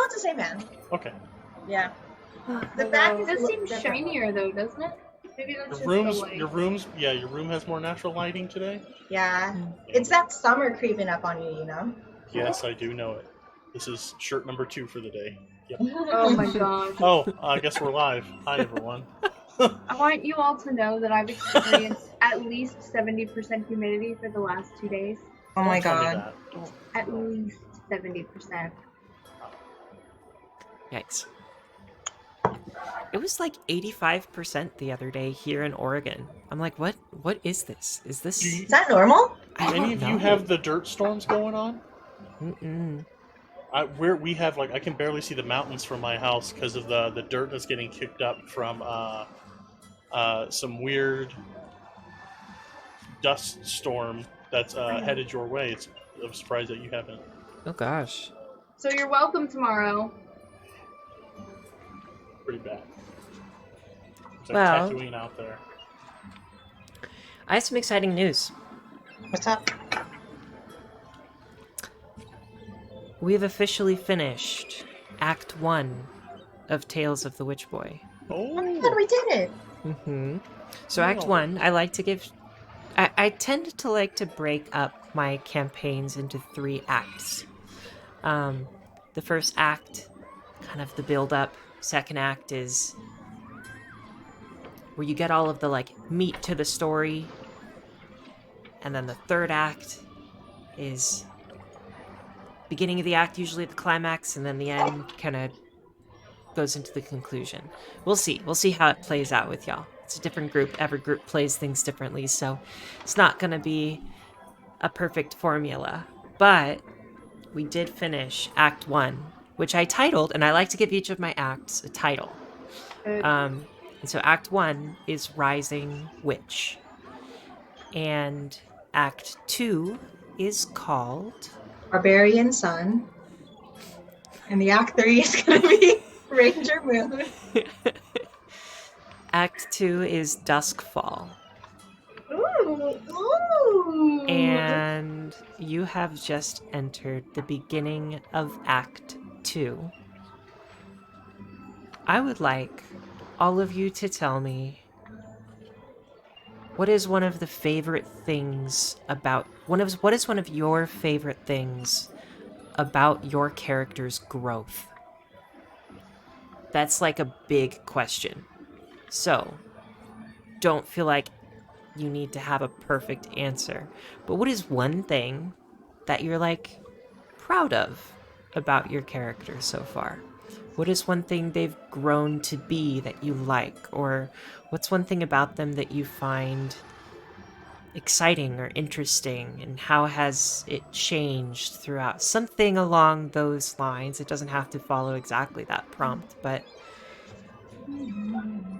it's the same man. Okay. Yeah. The back It does seem shinier though, doesn't it? Maybe that's Your just the light. your room has more natural lighting today? Yeah. It's that summer creeping up on you, you know? Yes, I do know it. This is shirt number 2 for the day. Yep. Oh my god. Oh, I guess we're live. Hi, everyone. I want you all to know that I've experienced at least 70% humidity for the last 2 days. Oh my Don't tell me god. that. At least 70%. Yikes. It was like 85% the other day here in Oregon. I'm like, what is this? Is this... Is that normal? I Do any of don't you know. have the dirt storms going on? Mm-mm. We have, like, I can barely see the mountains from my house because of the dirt that's getting kicked up from some weird dust storm that's headed your way. I'm surprised that you haven't. Oh gosh. So you're welcome tomorrow. Pretty bad. There's Well- Tatooine out there. I have some exciting news. What's up? We've officially finished Act 1 of Tales of the Witch Boy. Oh my god, we did it! Mm-hmm. So Act 1, I like to give... I tend to like to break up my campaigns into 3 acts. The first act, kind of the build-up. Second act is where you get all of the, like, meat to the story. And then the third act is beginning of the act, usually the climax, and then the end kind of goes into the conclusion. We'll see. We'll see how it plays out with y'all. It's a different group. Every group plays things differently, so it's not going to be a perfect formula. But we did finish Act 1, which I titled, and I like to give each of my acts a title. And so Act 1 is Rising Witch. And Act 2 is called... Barbarian Sun. And the Act 3 is gonna be Ranger Moon. Act 2 is Duskfall. Ooh! Ooh! And you have just entered the beginning of Act 2. I would like all of you to tell me what is one of the favorite things about what is one of your favorite things about your character's growth? That's like a big question. So, don't feel like you need to have a perfect answer. But what is one thing that you're like proud of about your character so far? What is one thing they've grown to be that you like? Or what's one thing about them that you find exciting or interesting? And how has it changed throughout? Something along those lines. It doesn't have to follow exactly that prompt, but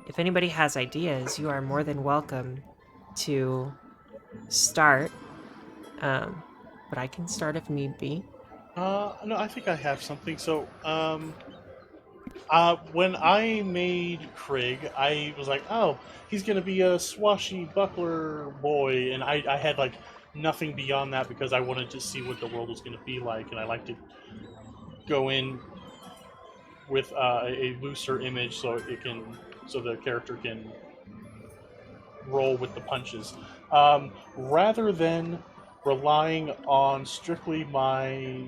if anybody has ideas, you are more than welcome to start. But I can start if need be. No, I think I have something. So, when I made Craig, I was like, oh, he's going to be a swashbuckler boy. And I had, like, nothing beyond that because I wanted to see what the world was going to be like. And I like to go in with a looser image so the character can roll with the punches. Rather than relying on strictly my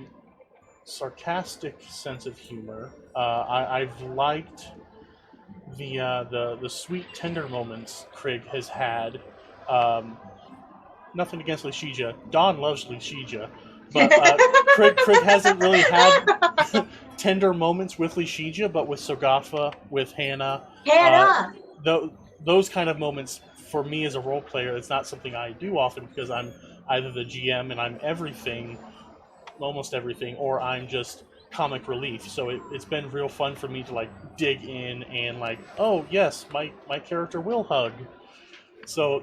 sarcastic sense of humor, I've liked the sweet, tender moments Craig has had. Nothing against Lashija. Dawn loves Lashija, but Craig hasn't really had tender moments with Lashija, but with Sogafa, with Hannah. Hannah! Those kind of moments, for me as a role player, it's not something I do often because I'm either the GM and I'm everything, almost everything, or I'm just comic relief. So it's been real fun for me to like dig in and like, oh yes, my character will hug. So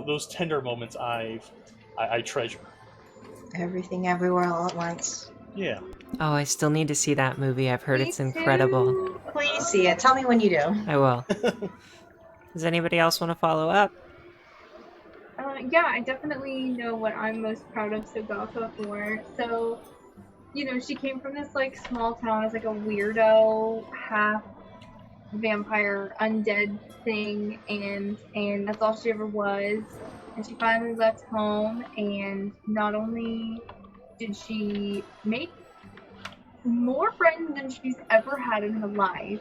those tender moments I treasure. Everything Everywhere All at Once. Yeah. Oh, I still need to see that movie. I've heard Me it's incredible. too. Please see it. Tell me when you do. I will. Does anybody else want to follow up? Yeah, I definitely know what I'm most proud of Sogafa for. So, she came from this like small town as like a weirdo half vampire undead thing, and that's all she ever was. And she finally left home, and not only did she make more friends than she's ever had in her life,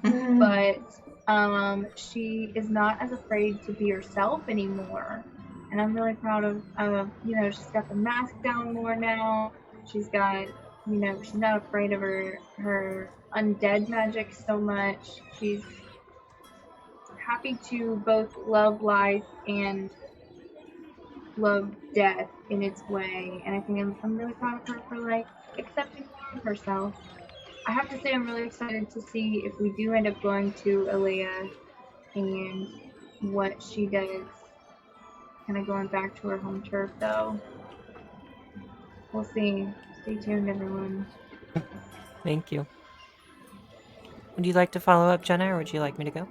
but she is not as afraid to be herself anymore. And I'm really proud of she's got the mask down more now. She's got, she's not afraid of her undead magic so much. She's happy to both love life and love death in its way. And I think I'm really proud of her for like accepting more of herself. I have to say I'm really excited to see if we do end up going to Alea and what she does. Kind of going back to her home turf, though. We'll see. Stay tuned, everyone. Thank you. Would you like to follow up, Jenna, or would you like me to go?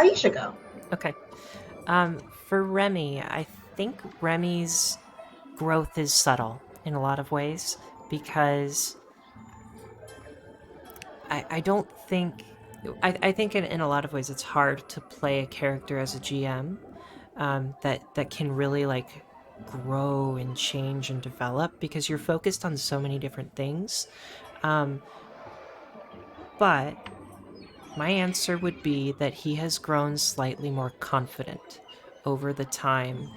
You should go. Okay. For Remy, I think Remy's growth is subtle in a lot of ways because I don't think... I think in a lot of ways it's hard to play a character as a GM that can really like grow and change and develop because you're focused on so many different things. But my answer would be that he has grown slightly more confident over the time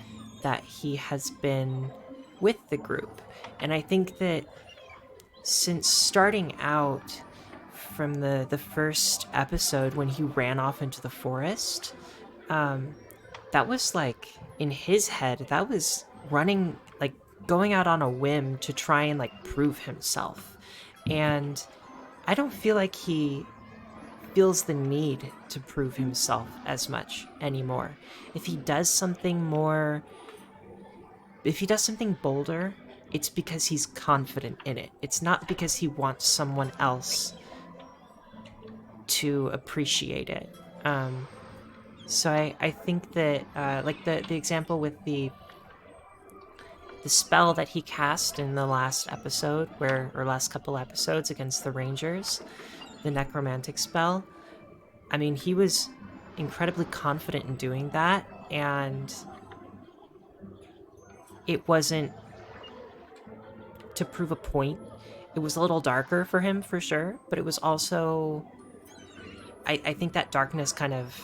that he has been with the group. And I think that since starting out from the first episode when he ran off into the forest, that was like, in his head, that was running, like going out on a whim to try and like prove himself. And I don't feel like he feels the need to prove himself as much anymore. If he does something bolder, it's because he's confident in it. It's not because he wants someone else to appreciate it. So I think that like the example with the spell that he cast in the last episode, or last couple episodes against the Rangers, the necromantic spell. I mean, he was incredibly confident in doing that, and it wasn't to prove a point. It was a little darker for him, for sure, but it was also... I think that darkness kind of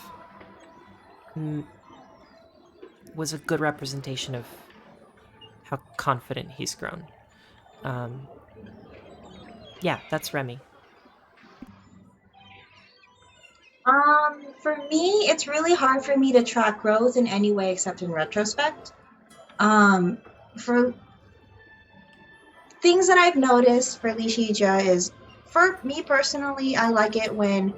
was a good representation of how confident he's grown. Yeah, that's Remy. For me, it's really hard for me to track growth in any way except in retrospect. For things that I've noticed for Lishija is, for me personally, I like it when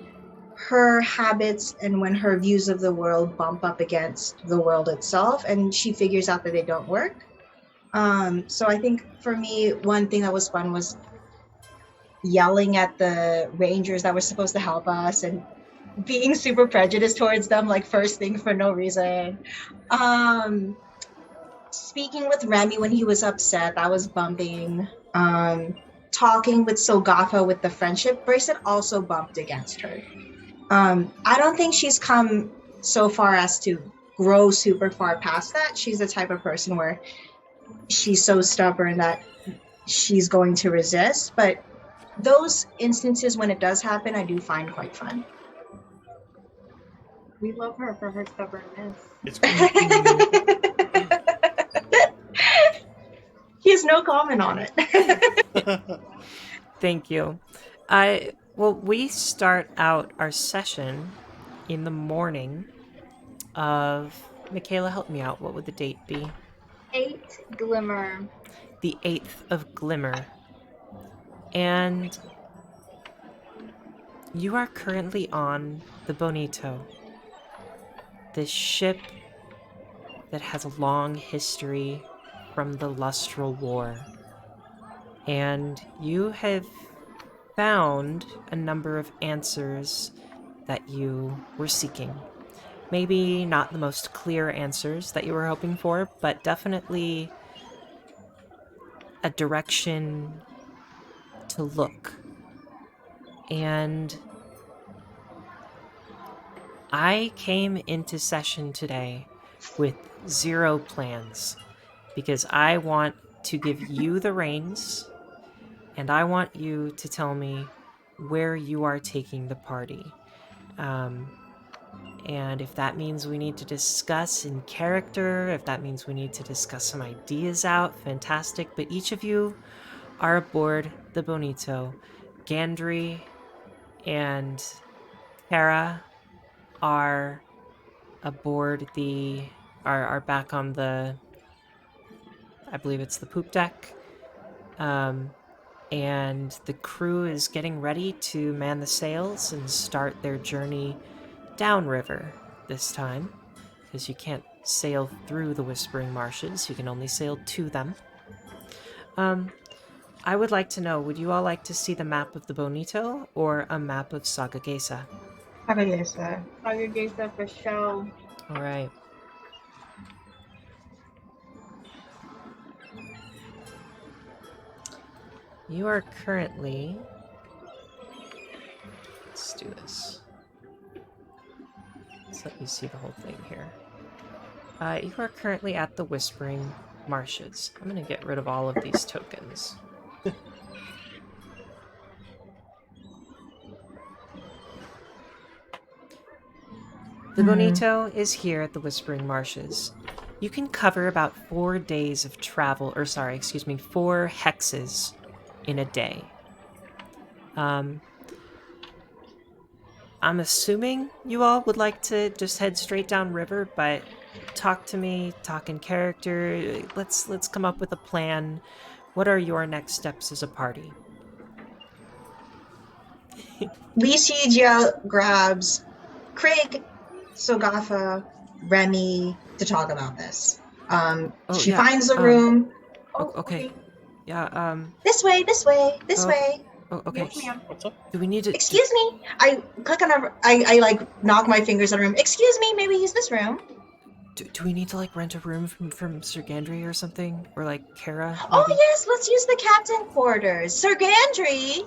her habits and when her views of the world bump up against the world itself, and she figures out that they don't work. So I think for me, one thing that was fun was yelling at the rangers that were supposed to help us and being super prejudiced towards them, like first thing for no reason. Speaking with Remy when he was upset, that was bumping. Talking with Sogatha with the friendship bracelet also bumped against her. I don't think she's come so far as to grow super far past that. She's the type of person where she's so stubborn that she's going to resist. But those instances when it does happen, I do find quite fun. We love her for her stubbornness. It's He has no comment on it. Thank you. Well, we start out our session in the morning of... Michaela, help me out. What would the date be? 8 Glimmer. The 8th of Glimmer. And you are currently on the Bonito, this ship that has a long history from the Lustral War. And you have found a number of answers that you were seeking. Maybe not the most clear answers that you were hoping for, but definitely a direction to look. And I came into session today with 0 plans because I want to give you the reins and I want you to tell me where you are taking the party. And if that means we need to discuss in character, if that means we need to discuss some ideas out, fantastic. But each of you are aboard the Bonito. Gandry and Kara are aboard are back on the, I believe it's the poop deck. And the crew is getting ready to man the sails and start their journey downriver this time, because you can't sail through the Whispering Marshes, you can only sail to them. I would like to know, would you all like to see the map of the Bonito or a map of Sagagesa? Sagagesa. Sagagesa for show. All right. You are currently... Let's do this. Let's let you see the whole thing here. You are currently at the Whispering Marshes. I'm going to get rid of all of these tokens. The Bonito is here at the Whispering Marshes. You can cover about 4 days of travel, 4 hexes in a day. I'm assuming you all would like to just head straight down river, but talk to me, talk in character. Let's come up with a plan. What are your next steps as a party? Lycia grabs Craig, Sogafa, Remy to talk about this. She finds the room. Okay. Yeah, This way. Oh, okay. Yes, ma'am. What's up? Do we need to... Excuse me. I click on I like knock my fingers on the room. Excuse me, maybe use this room. Do we need to, like, rent a room from Sir Gandry or something? Or, like, Kara? Maybe? Oh, yes, let's use the captain quarters. Sir Gandry!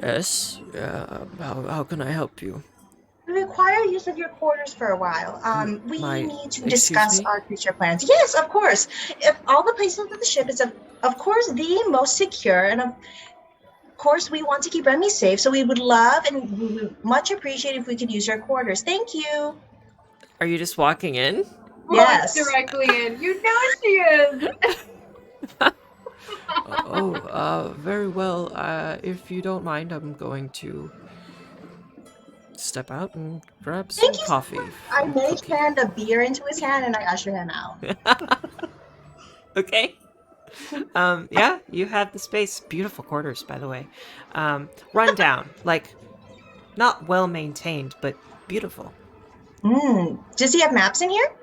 Yes. How can I help you? We require use of your quarters for a while. We need to discuss me? our future plans. Yes, of course. If all the placement of the ship is, of course, the most secure, and of course, we want to keep Remy safe, so we would love and we would much appreciate if we could use your quarters. Thank you. Are you just walking in? Yes. Walks directly in. You know she is. Very well. If you don't mind, I'm going to step out and grab some Thank you. coffee. I and mage cookie. hand a beer into his hand and I usher him out. Okay. Yeah, you have the space. Beautiful quarters, by the way. Run down. Like, not well maintained, but beautiful. Does he have maps in here?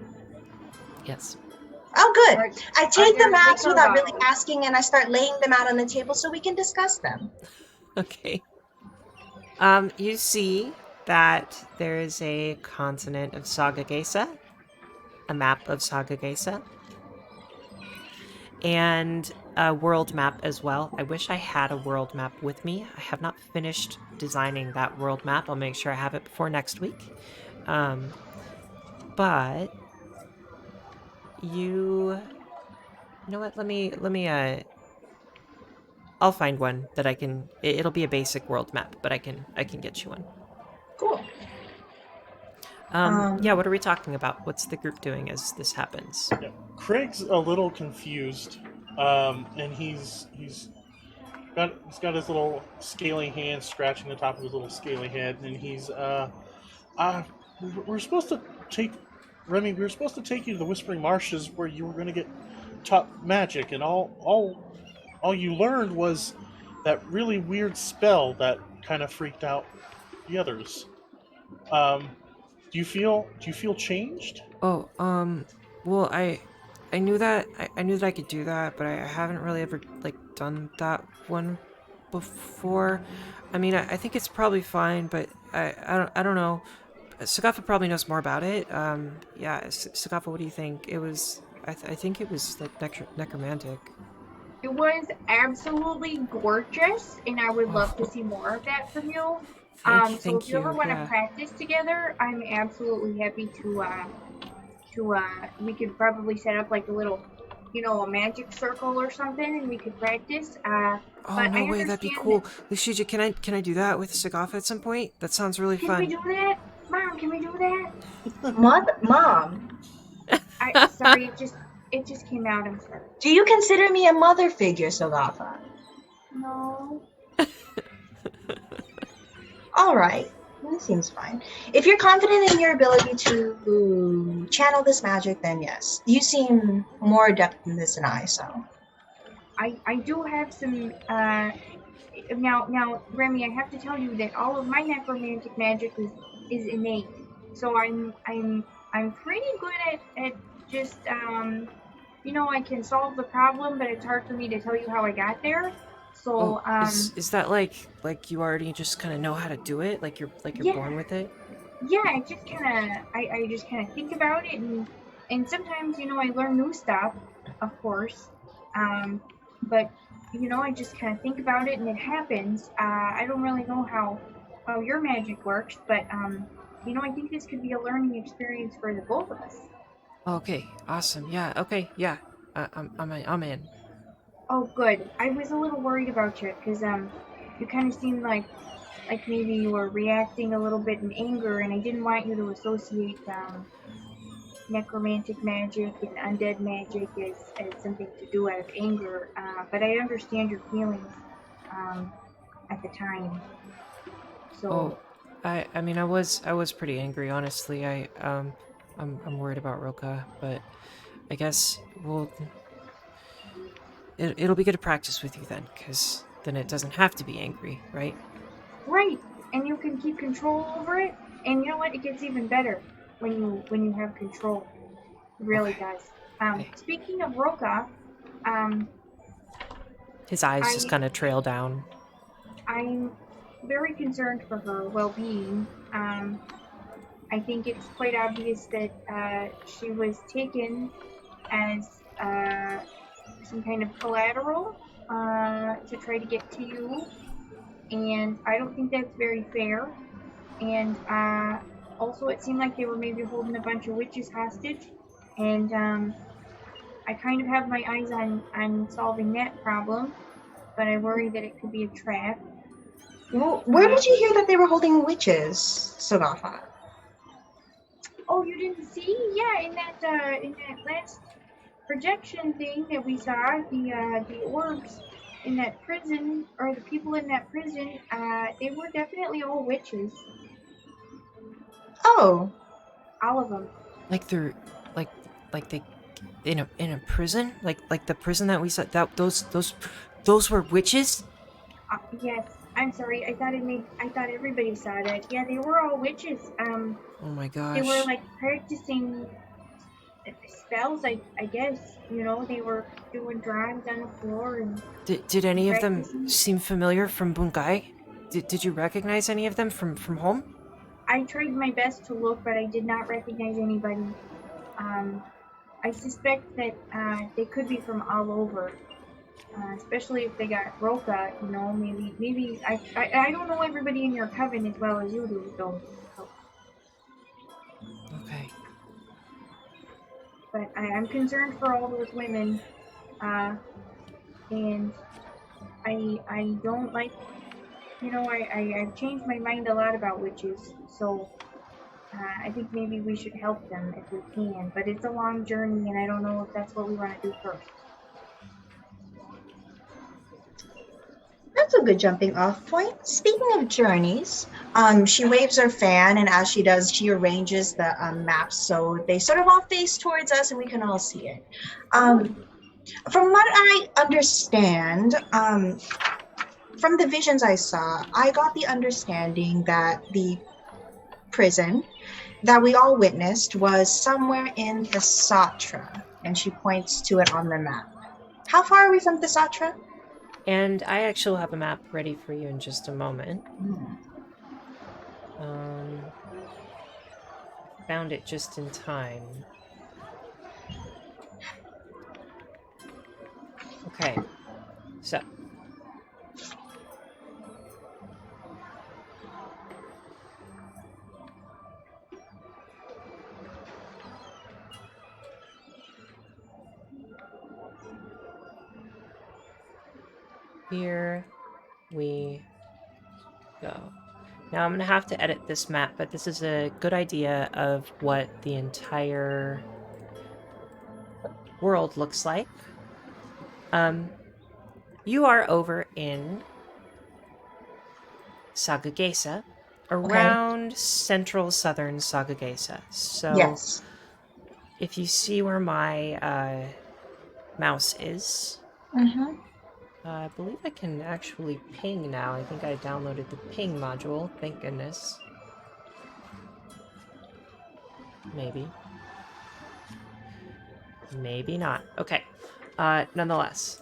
Yes. Oh, good. Are- I take the there maps liquor without really bottles? asking and I start laying them out on the table so we can discuss them. Okay. You see that there is a continent of Sagagesa, a map of Sagagesa, and a world map as well. I wish I had a world map with me. I have not finished designing that world map. I'll make sure I have it before next week. But you know what? Let me I'll find one that I can. It'll be a basic world map, but I can get you one. Cool. Yeah, what are we talking about? What's the group doing as this happens? Yeah. Craig's a little confused, and he's got his little scaly hand scratching the top of his little scaly head, and he's we're supposed to take Remy. We were supposed to take you to the Whispering Marshes where you were going to get taught magic, and all you learned was that really weird spell that kind of freaked out the others. Do you feel changed? Oh, well, I knew that I knew that I could do that, but I haven't really ever like done that one before. I mean, I think it's probably fine, but I don't know. Sagafa probably knows more about it. Yeah, Sagafa, what do you think? It was I think it was like necromantic. It was absolutely gorgeous, and I would love to Oh, see more of that from you. So if thank you ever you. want to Yeah. practice together, I'm absolutely happy to we could probably set up like a little, a magic circle or something, and we could practice. Oh But no I way, that'd be understand that. cool. Lucia, can I do that with Sagafa at some point? That sounds really Can we fun. do that, Mom? Can we do that? Mom, I sorry, it just came out. I'm sorry. do you consider me a mother figure, Sagafa? No. All right, that seems fine. If you're confident in your ability to channel this magic, then yes. You seem more adept in this than I, so. I do have some now Remy, I have to tell you that all of my necromantic magic is innate. So I'm pretty good at just I can solve the problem, but it's hard for me to tell you how I got there. Oh, So is that like you already just kind of know how to do it? Like you're yeah, born with it? yeah, I just kind of think about it, and sometimes I learn new stuff, of course, but I just kind of think about it and it happens. I don't really know how your magic works, but I think this could be a learning experience for the both of us. Okay, awesome. Yeah. Okay. Yeah. I'm in. Oh, good. I was a little worried about you because you kind of seemed like maybe you were reacting a little bit in anger, and I didn't want you to associate necromantic magic and undead magic as something to do out of anger, but I understand your feelings um, at the time. Oh, So, I mean I was pretty angry, honestly. I'm worried about Roka, but I guess it'll be good to practice with you then, cuz then it doesn't have to be angry, right? right, and you can keep control over it, and you know what? It gets even better when you have control. It really Okay. does. Okay. Speaking of Roka, um, His eyes just I kind of trail down. I'm very concerned for her well-being. I think it's quite obvious that she was taken as some kind of collateral to try to get to you, and I don't think that's very fair. And also, it seemed like they were maybe holding a bunch of witches hostage, and I kind of have my eyes on solving that problem, but I worry that it could be a trap. Well, where Uh, did you hear that they were holding witches, Sagafa? oh, you didn't see? Yeah, in that last projection thing that we saw, the orbs in that prison, or the people in that prison, they were definitely all witches, Oh, all of them. Like they're like like they in a prison? Like the prison that we saw that those were witches? Yes, I'm sorry. I thought everybody saw that. Yeah, they were all witches. Oh my They were gosh. like practicing spells. I guess they were doing drawings on the floor Did and any of them practicing. seem familiar from Bunkai? Did you recognize any of them from home? I tried my best to look, but I did not recognize anybody. Um, I suspect that they could be from all over, especially if they got Roka. Maybe I don't know everybody in your coven as well as you do, though. So, Okay. but I'm concerned for all those women, uh, and I don't like. I've changed my mind a lot about witches, so I think maybe we should help them if we can. But it's a long journey, and I don't know if that's what we want to do first. that's a good jumping off point. Speaking of journeys, she waves her fan, and as she does, she arranges the maps so they sort of all face towards us, and we can all see it. From what I understand, from the visions I saw, I got the understanding that the prison that we all witnessed was somewhere in Thesatra, and she points to it on the map. How far are we from Thesatra? And I actually have a map ready for you in just a moment. Hmm. Found it just in time. Okay. So, here we go. Now I'm going to have to edit this map, but this is a good idea of what the entire world looks like. You are over in Sagagesa, around central southern Sagagesa. So Yes. if you see where my mouse is, Mm-hmm. I believe I can actually ping now. I think I downloaded the ping module. Thank goodness. Maybe. Maybe not. Okay. Nonetheless.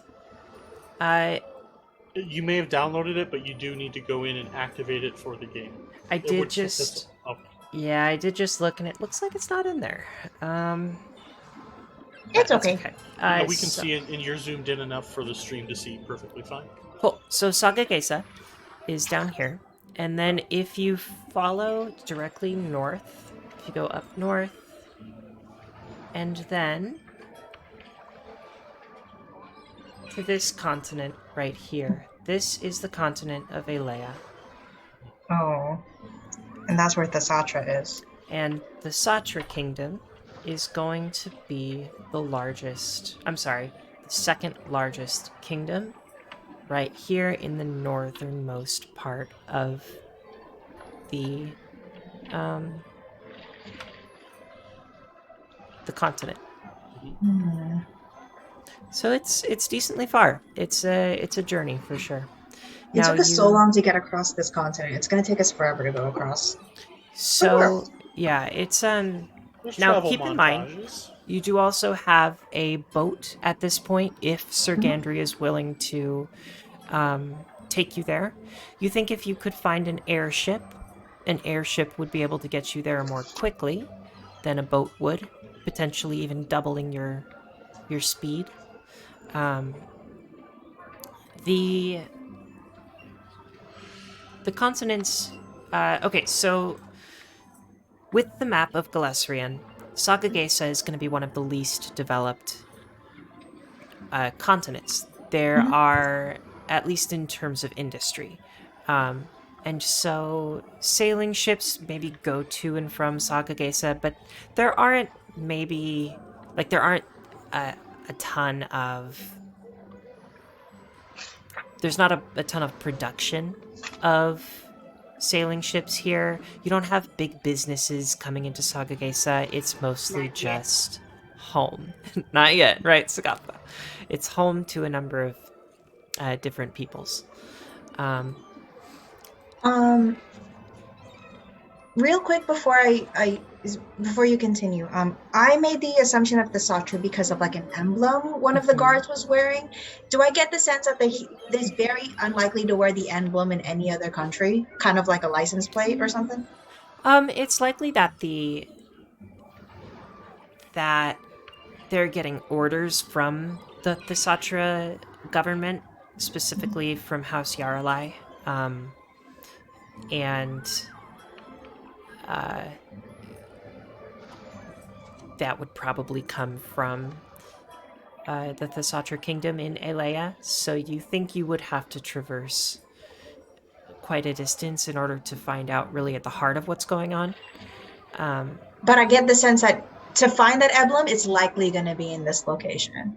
You may have downloaded it, but you do need to go in and activate it for the game. I It did would- just... oh, Yeah, I did just look, and it looks like it's not in there. It's that's okay. no, we can so- see it, and you're zoomed in enough for the stream to see perfectly fine. Cool. So Sagagesa is down here. And then if you follow directly north, if you go up north, and then to this continent right here. This is the continent of Alea. Oh. And that's where Thesatra is. And the Thesatra Kingdom is going to be the largest, the second largest kingdom right here in the northernmost part of the continent. Hmm. So it's decently far. It's a journey for sure. It took us so long to get across this continent. It's going to take us forever to go across. So yeah, it's There's now travel keep in mind montages. you do also have a boat at this point if Sir Mhm. Gandry is willing to take you there. You think if you could find an airship would be able to get you there more quickly than a boat would, potentially even doubling your speed. The continents. Okay, so with the map of Galesrian, Sagagesa is going to be one of the least developed continents. There Mhm. are, at least in terms of industry. And so sailing ships maybe go to and from Sagagesa, but there aren't a ton of... There's not a ton of production of sailing ships here. You don't have big businesses coming into Sagagesa. It's mostly Not yet. just home. Not yet, right, Sagapa? It's home to a number of different peoples. Real quick before you continue, I made the assumption of the Thesatra because of like an emblem one of the Mhm. guards was wearing. Do I get the sense that he's very unlikely to wear the emblem in any other country, kind of like a license plate or something? It's likely that that they're getting orders from the Thesatra government, specifically from House Yaralai, and that would probably come from the Thesatra Kingdom in Elea. So you think you would have to traverse quite a distance in order to find out really at the heart of what's going on. But I get the sense that to find that emblem, it's likely going to be in this location.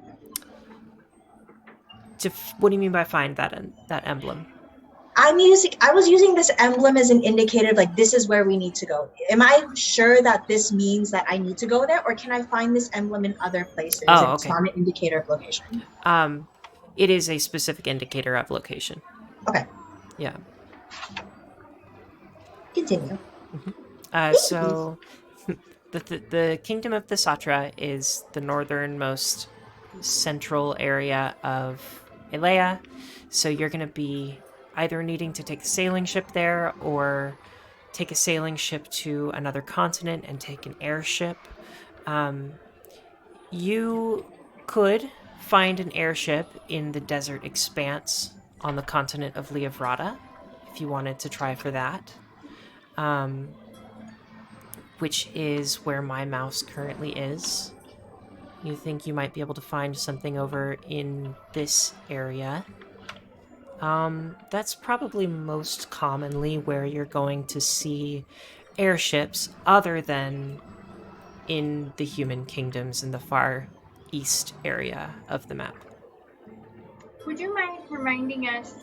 What do you mean by find that emblem? I was using this emblem as an indicator, like this is where we need to go. Am I sure that this means that I need to go there, or can I find this emblem in other places? Oh, It's okay. not an indicator of location. It is a specific indicator of location. Okay, Yeah. continue. So the Kingdom of Thesatra is the northernmost central area of Elea. So you're going to be either needing to take a sailing ship there or take a sailing ship to another continent and take an airship. You could find an airship in the desert expanse on the continent of Liavrata, if you wanted to try for that, which is where my mouse currently is. You think you might be able to find something over in this area. That's probably most commonly where you're going to see airships, other than in the human kingdoms in the far east area of the map. Would you mind reminding us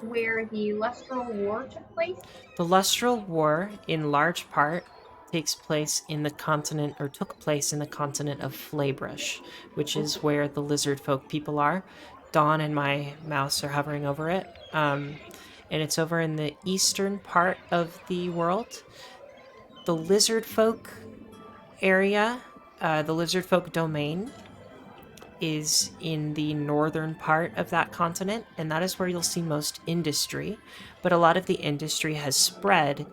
where the Lustral War took place? The Lustral War, in large part, takes place in the continent, or took place in the continent of Flaybrush, which is where the lizard folk people are. Dawn and my mouse are hovering over it. And it's over in the eastern part of the world. The lizard folk area, the lizard folk domain, is in the northern part of that continent, and that is where you'll see most industry. But a lot of the industry has spread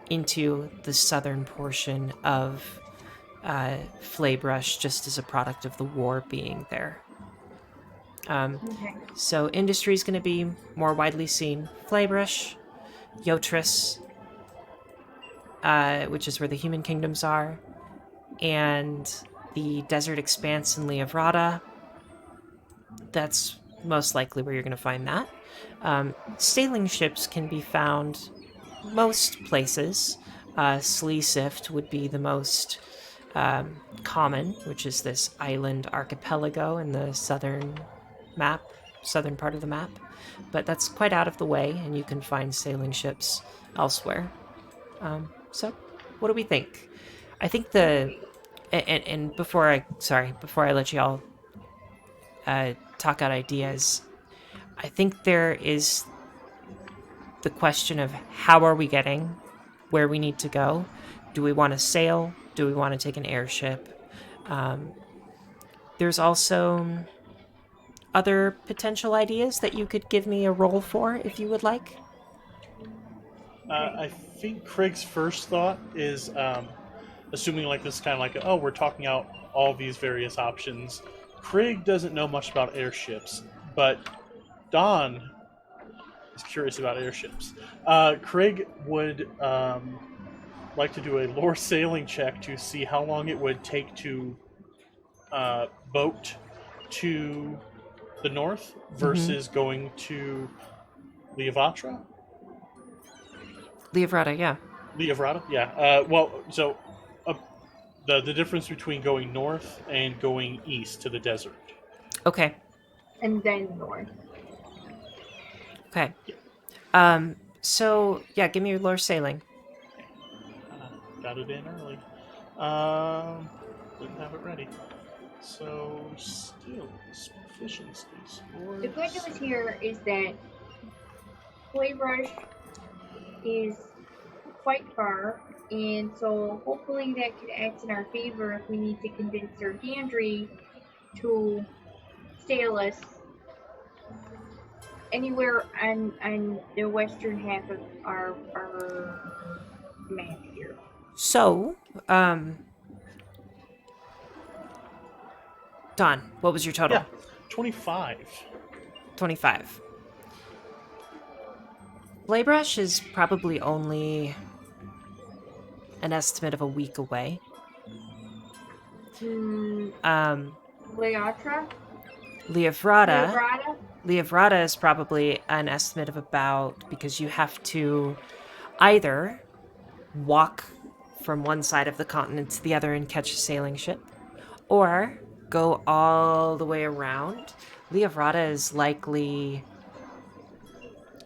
into the southern portion of Flaybrush, just as a product of the war being there. Okay. So industry is going to be more widely seen. Flaybrush, Yotris, which is where the human kingdoms are, and the desert expanse in Liavrata. That's most likely where you're going to find that. Sailing ships can be found most places. Sleesift would be the most common, which is this island archipelago in the southern part of the map. But that's quite out of the way, and you can find sailing ships elsewhere. So, what do we think? I think and before I let y'all talk out ideas, I think there is the question of how are we getting where we need to go? Do we want to sail? Do we want to take an airship? There's also other potential ideas that you could give me a roll for if you would like. I think Craig's first thought is assuming like this is kind of like, oh, we're talking out all these various options. Craig doesn't know much about airships, but Don is curious about airships. Craig would like to do a lore sailing check to see how long it would take to boat to the north versus going to Liavrata. Liavrata, yeah. Liavrata, yeah. The difference between going north and going east to the desert. Okay. And then north. Okay. So, yeah, give me your lore sailing. Got it in early. Didn't have it ready. So, skills, proficiencies. The good news here is that Flaybrush is quite far, and so hopefully that could act in our favor if we need to convince Sir Gandry to sail us anywhere on the western half of our map here. So, Don, what was your total? Yeah, 25. 25. Flaybrush is probably only an estimate of a week away. Leatra? Liavrata is probably an estimate of about, because you have to either walk from one side of the continent to the other and catch a sailing ship, or go all the way around. Liavrata is likely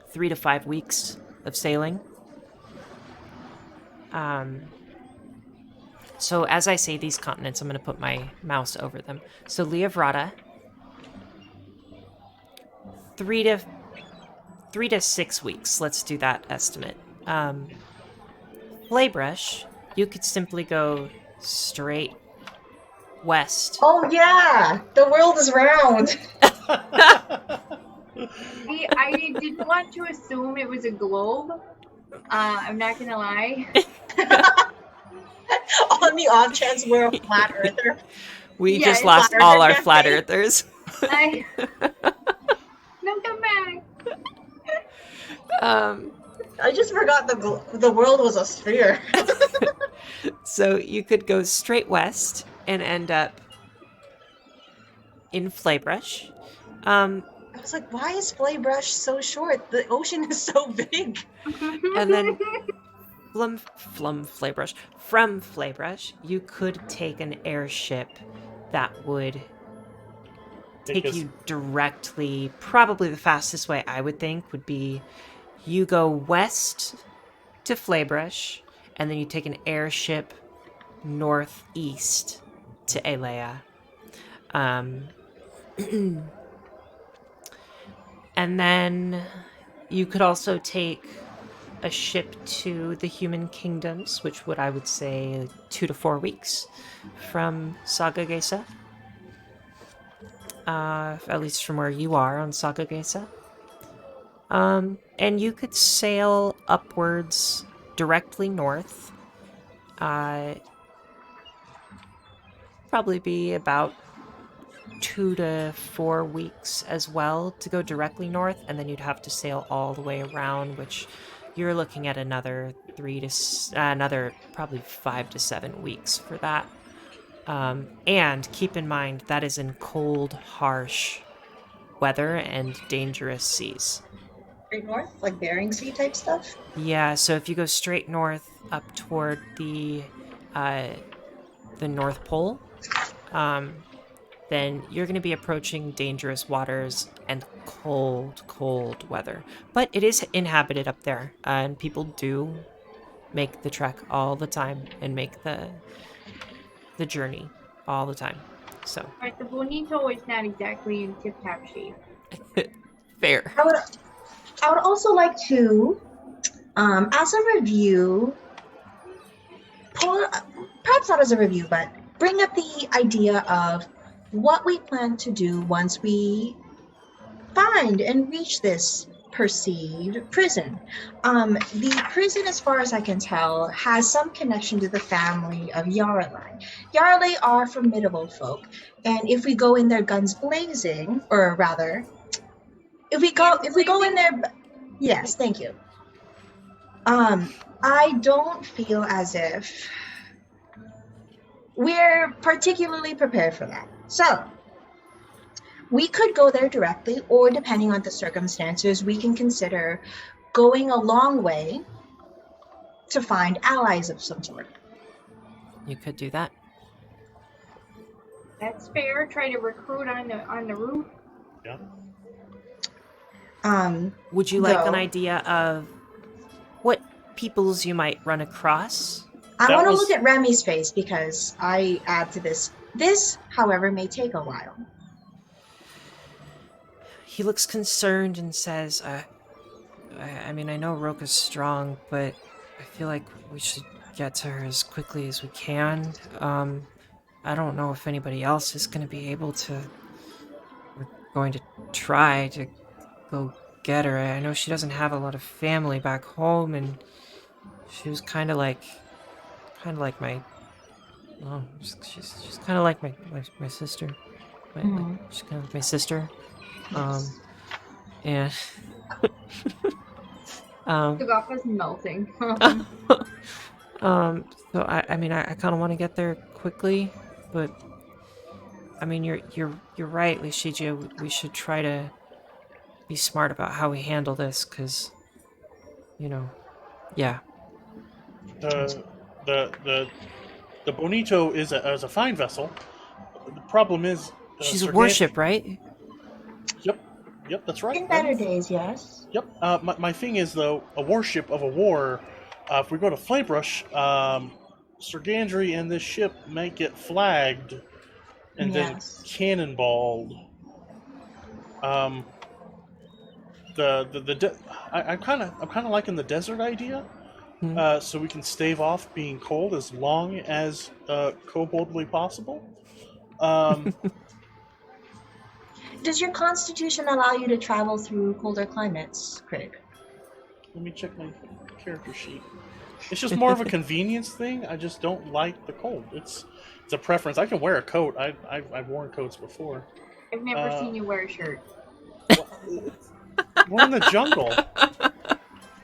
3 to 5 weeks of sailing. So as I say these continents, I'm going to put my mouse over them. So Liavrata, 3 to 6 weeks. Let's do that estimate. Flaybrush, you could simply go straight west. Oh yeah, the world is round. I didn't want to assume it was a globe. I'm not gonna lie. On the off chance we're a flat earther. We Yeah, just it's lost flat all earther our flat cafe. earthers. I no come back. I just forgot the world was a sphere. So you could go straight west and end up in Flaybrush. I was like, why is Flaybrush so short? The ocean is so big. And then from Flaybrush, you could take an airship that would take Because you directly. Probably the fastest way I would think would be you go west to Flaybrush, and then you take an airship northeast to Alea. And then you could also take a ship to the human kingdoms, which would, I would say, 2 to 4 weeks from Saga Gesa. At least from where you are on Saga Gesa. And you could sail upwards directly north. Probably be about 2 to 4 weeks as well to go directly north, and then you'd have to sail all the way around, which you're looking at another another probably 5 to 7 weeks for that. And keep in mind that is in cold, harsh weather and dangerous seas. Straight north, like Bering Sea type stuff. Yeah, so if you go straight north up toward the North Pole, then you're going to be approaching dangerous waters and cold, cold weather. But it is inhabited up there, and people do make the trek all the time and make the journey all the time. So Alright, the bonito is not exactly in tip-top shape. fair. I would also like to, as a review, perhaps not as a review, but bring up the idea of what we plan to do once we find and reach this perceived prison. The prison, as far as I can tell, has some connection to the family of Yarlai. Yarlai are formidable folk, and if we go in there guns blazing, or rather, if we go in there, yes, thank you. I don't feel as if we're particularly prepared for that. So, we could go there directly, or depending on the circumstances, we can consider going a long way to find allies of some sort. You could do that. That's fair. Try to recruit on the roof. yeah. Would you like an No. idea of what peoples you might run across? I That want to was- look at Remy's face because I add to this. This, however, may take a while. He looks concerned and says, I mean, I know Roka's strong, but I feel like we should get to her as quickly as we can. I don't know if anybody else is going to be able to. We're going to try to go get her. I know she doesn't have a lot of family back home, and she was kind of like my. Oh, she's kind of like my sister. She's kind of like my sister. And The golf is melting. so I mean I kind of want to get there quickly, but I mean you're right, Lishija. We should try to be smart about how we handle this, because yeah. The Bonito is a fine vessel. The problem is She's a Sir warship, right? Yep, that's right. In better days, yes. Yep. My thing is, though, a warship of a war, if we go to Flaybrush, Sir Gandry and this ship may get flagged and Yes. then cannonballed. I'm kind of liking the desert idea, so we can stave off being cold as long as koboldly possible. Does your constitution allow you to travel through colder climates, Craig? Let me check my character sheet. It's just more of a convenience thing. I just don't like the cold. It's a preference. I can wear a coat. I've worn coats before. I've never seen you wear a shirt. We're in the jungle.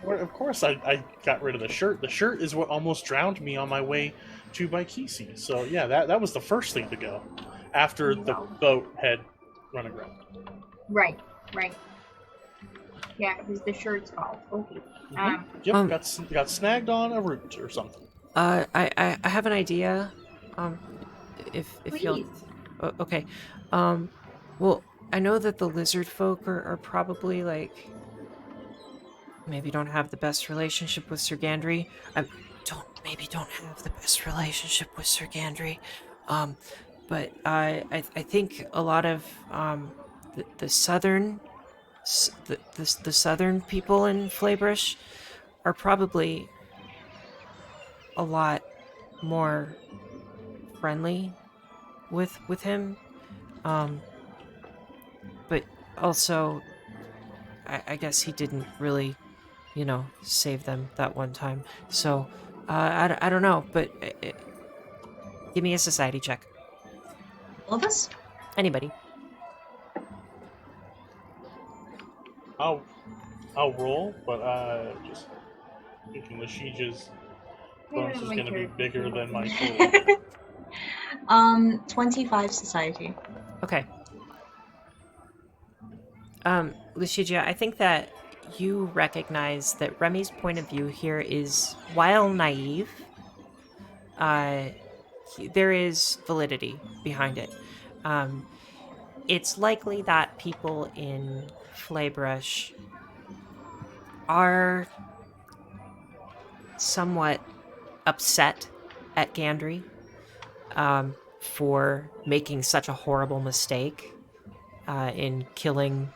Of course, I got rid of the shirt. The shirt is what almost drowned me on my way to Baikisi. So yeah, that was the first thing to go after the boat had run aground. Right. Yeah, it was the shirt's fault. Okay. Yep, got snagged on a root or something. I have an idea. If you'll, Please. okay. Well, I know that the lizard folk are probably like maybe don't have the best relationship with Sir Gandry. Don't have the best relationship with Sir Gandry. But I think a lot of the southern the southern people in Flaybrush are probably a lot more friendly with him. But also, I guess he didn't really, save them that one time. So, I don't know, but give me a society check. All of us? Anybody. I'll roll, but just thinking Lashija's bonus is going to be bigger than my total. 25 society. Okay. Lucia, I think that you recognize that Remy's point of view here is, while naive, there is validity behind it. It's likely that people in Flaybrush are somewhat upset at Gandry for making such a horrible mistake in killing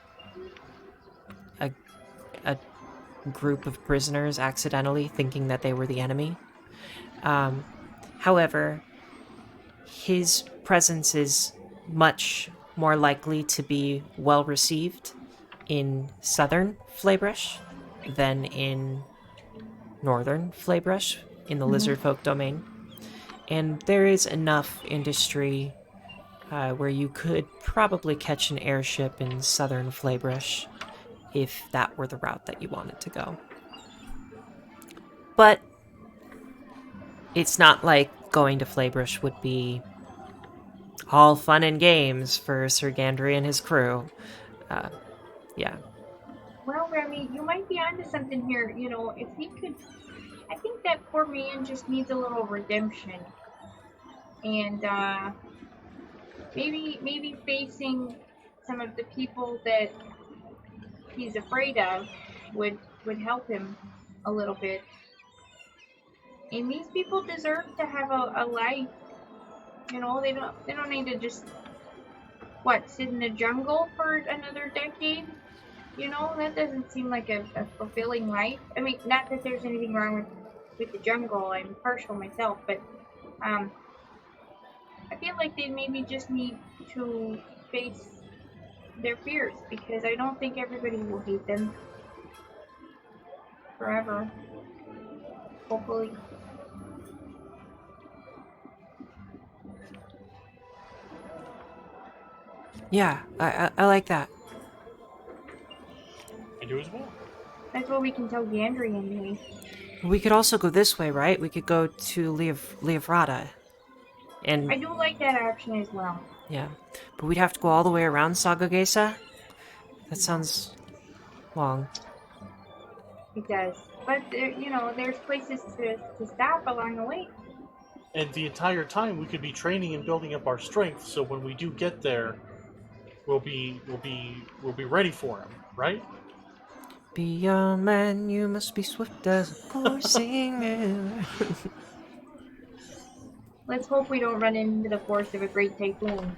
a group of prisoners accidentally, thinking that they were the enemy. However, his presence is much more likely to be well received in southern Flaybrush than in northern Flaybrush, in the lizard folk domain. And there is enough industry where you could probably catch an airship in southern Flaybrush if that were the route that you wanted to go. But it's not like going to Flaybrush would be all fun and games for Sir Gandry and his crew. Yeah. Well, Remy, you might be onto something here. If he could, I think that poor man just needs a little redemption, and maybe facing some of the people that he's afraid of would help him a little bit. And these people deserve to have a life. They don't need to just sit in the jungle for another decade. That doesn't seem like a fulfilling life. I mean, not that there's anything wrong with the jungle. I'm partial myself, but I feel like they maybe just need to face their fears, because I don't think everybody will hate them forever. Hopefully. Yeah, I like that. I do as well. That's what we can tell Gandry anyway. We could also go this way, right? We could go to Liavrata. And I do like that option as well. yeah, but we'd have to go all the way around Sagagesa. That sounds long. It does. But, there's places to stop along the way. And the entire time we could be training and building up our strength, so when we do get there, we'll be ready for him, right? Be a man, you must be swift as a coursing river. Let's hope we don't run into the force of a great typhoon.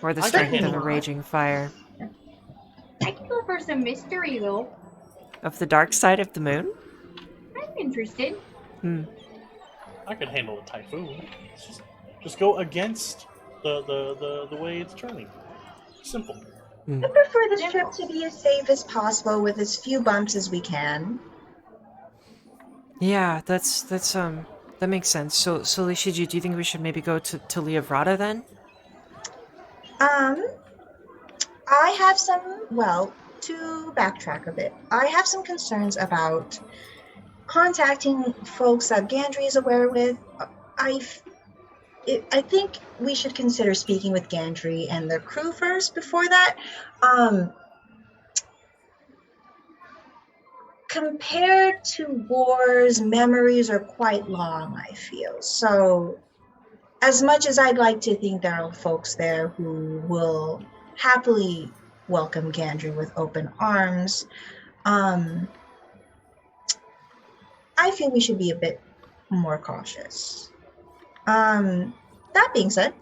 Or the I strength can of a handle raging fire. I can go for some mystery, though. Of the dark side of the moon? I'm interested. I could handle a typhoon. Just go against the way it's turning. Simple. I prefer this trip to be as safe as possible with as few bumps as we can. Yeah, that makes sense. So Lishiji, do you think we should maybe go to Liavrata then? Um, I have some, well, to backtrack a bit, I have some concerns about contacting folks that Gandry is aware with. I I think we should consider speaking with Gandry and their crew first before that. Um, Compared to wars, memories are quite long, I feel. So, as much as I'd like to think there are folks there who will happily welcome Gandry with open arms, um, I feel we should be a bit more cautious. Um, that being said,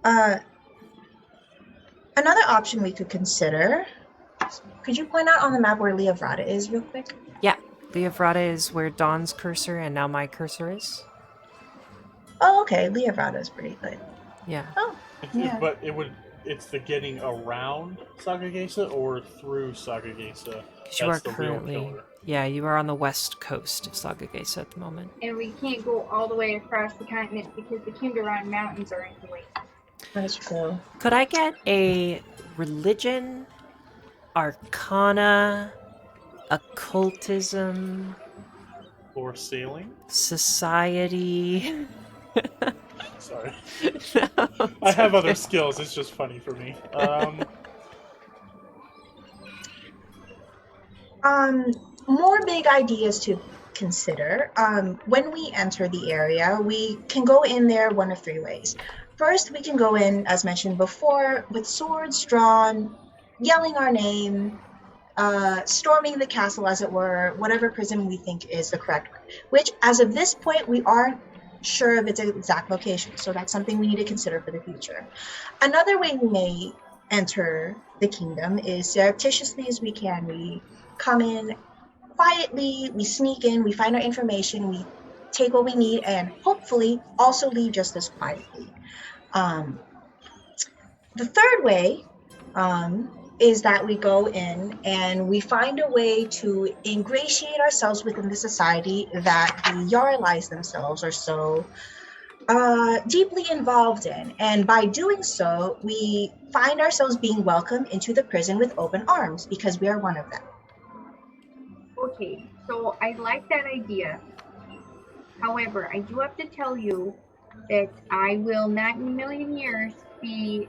uh, another option we could consider. Could you point out on the map where Leovrata is, real quick? Yeah, Leovrata is where Dawn's cursor and now my cursor is. Oh, okay. Leovrata is pretty good. Yeah. Oh, yeah. But it's the getting around Sagagesa or through Sagagesa. Because you are That's the real currently... killer. Yeah, you are on the west coast of Sagagesa at the moment. And we can't go all the way across the continent because the Kimberon Mountains are in the way. That is true. Could I get a religion, arcana, occultism, Or sailing? society? Sorry. No, I have okay. other skills, it's just funny for me. More big ideas to consider. When we enter the area, we can go in there one of three ways. First, we can go in, as mentioned before, with swords drawn, yelling our name, storming the castle, as it were, whatever prison we think is the correct one. Which, as of this point, we aren't sure of its exact location, so that's something we need to consider for the future. Another way we may enter the kingdom is surreptitiously as we can. We come in quietly, we sneak in, we find our information, we take what we need, and hopefully also leave just as quietly. Um, the third way is that we go in and we find a way to ingratiate ourselves within the society that the Yarlies themselves are so deeply involved in. And by doing so, we find ourselves being welcomed into the prison with open arms because we are one of them. Okay, so I like that idea. However, I do have to tell you that I will not in a million years be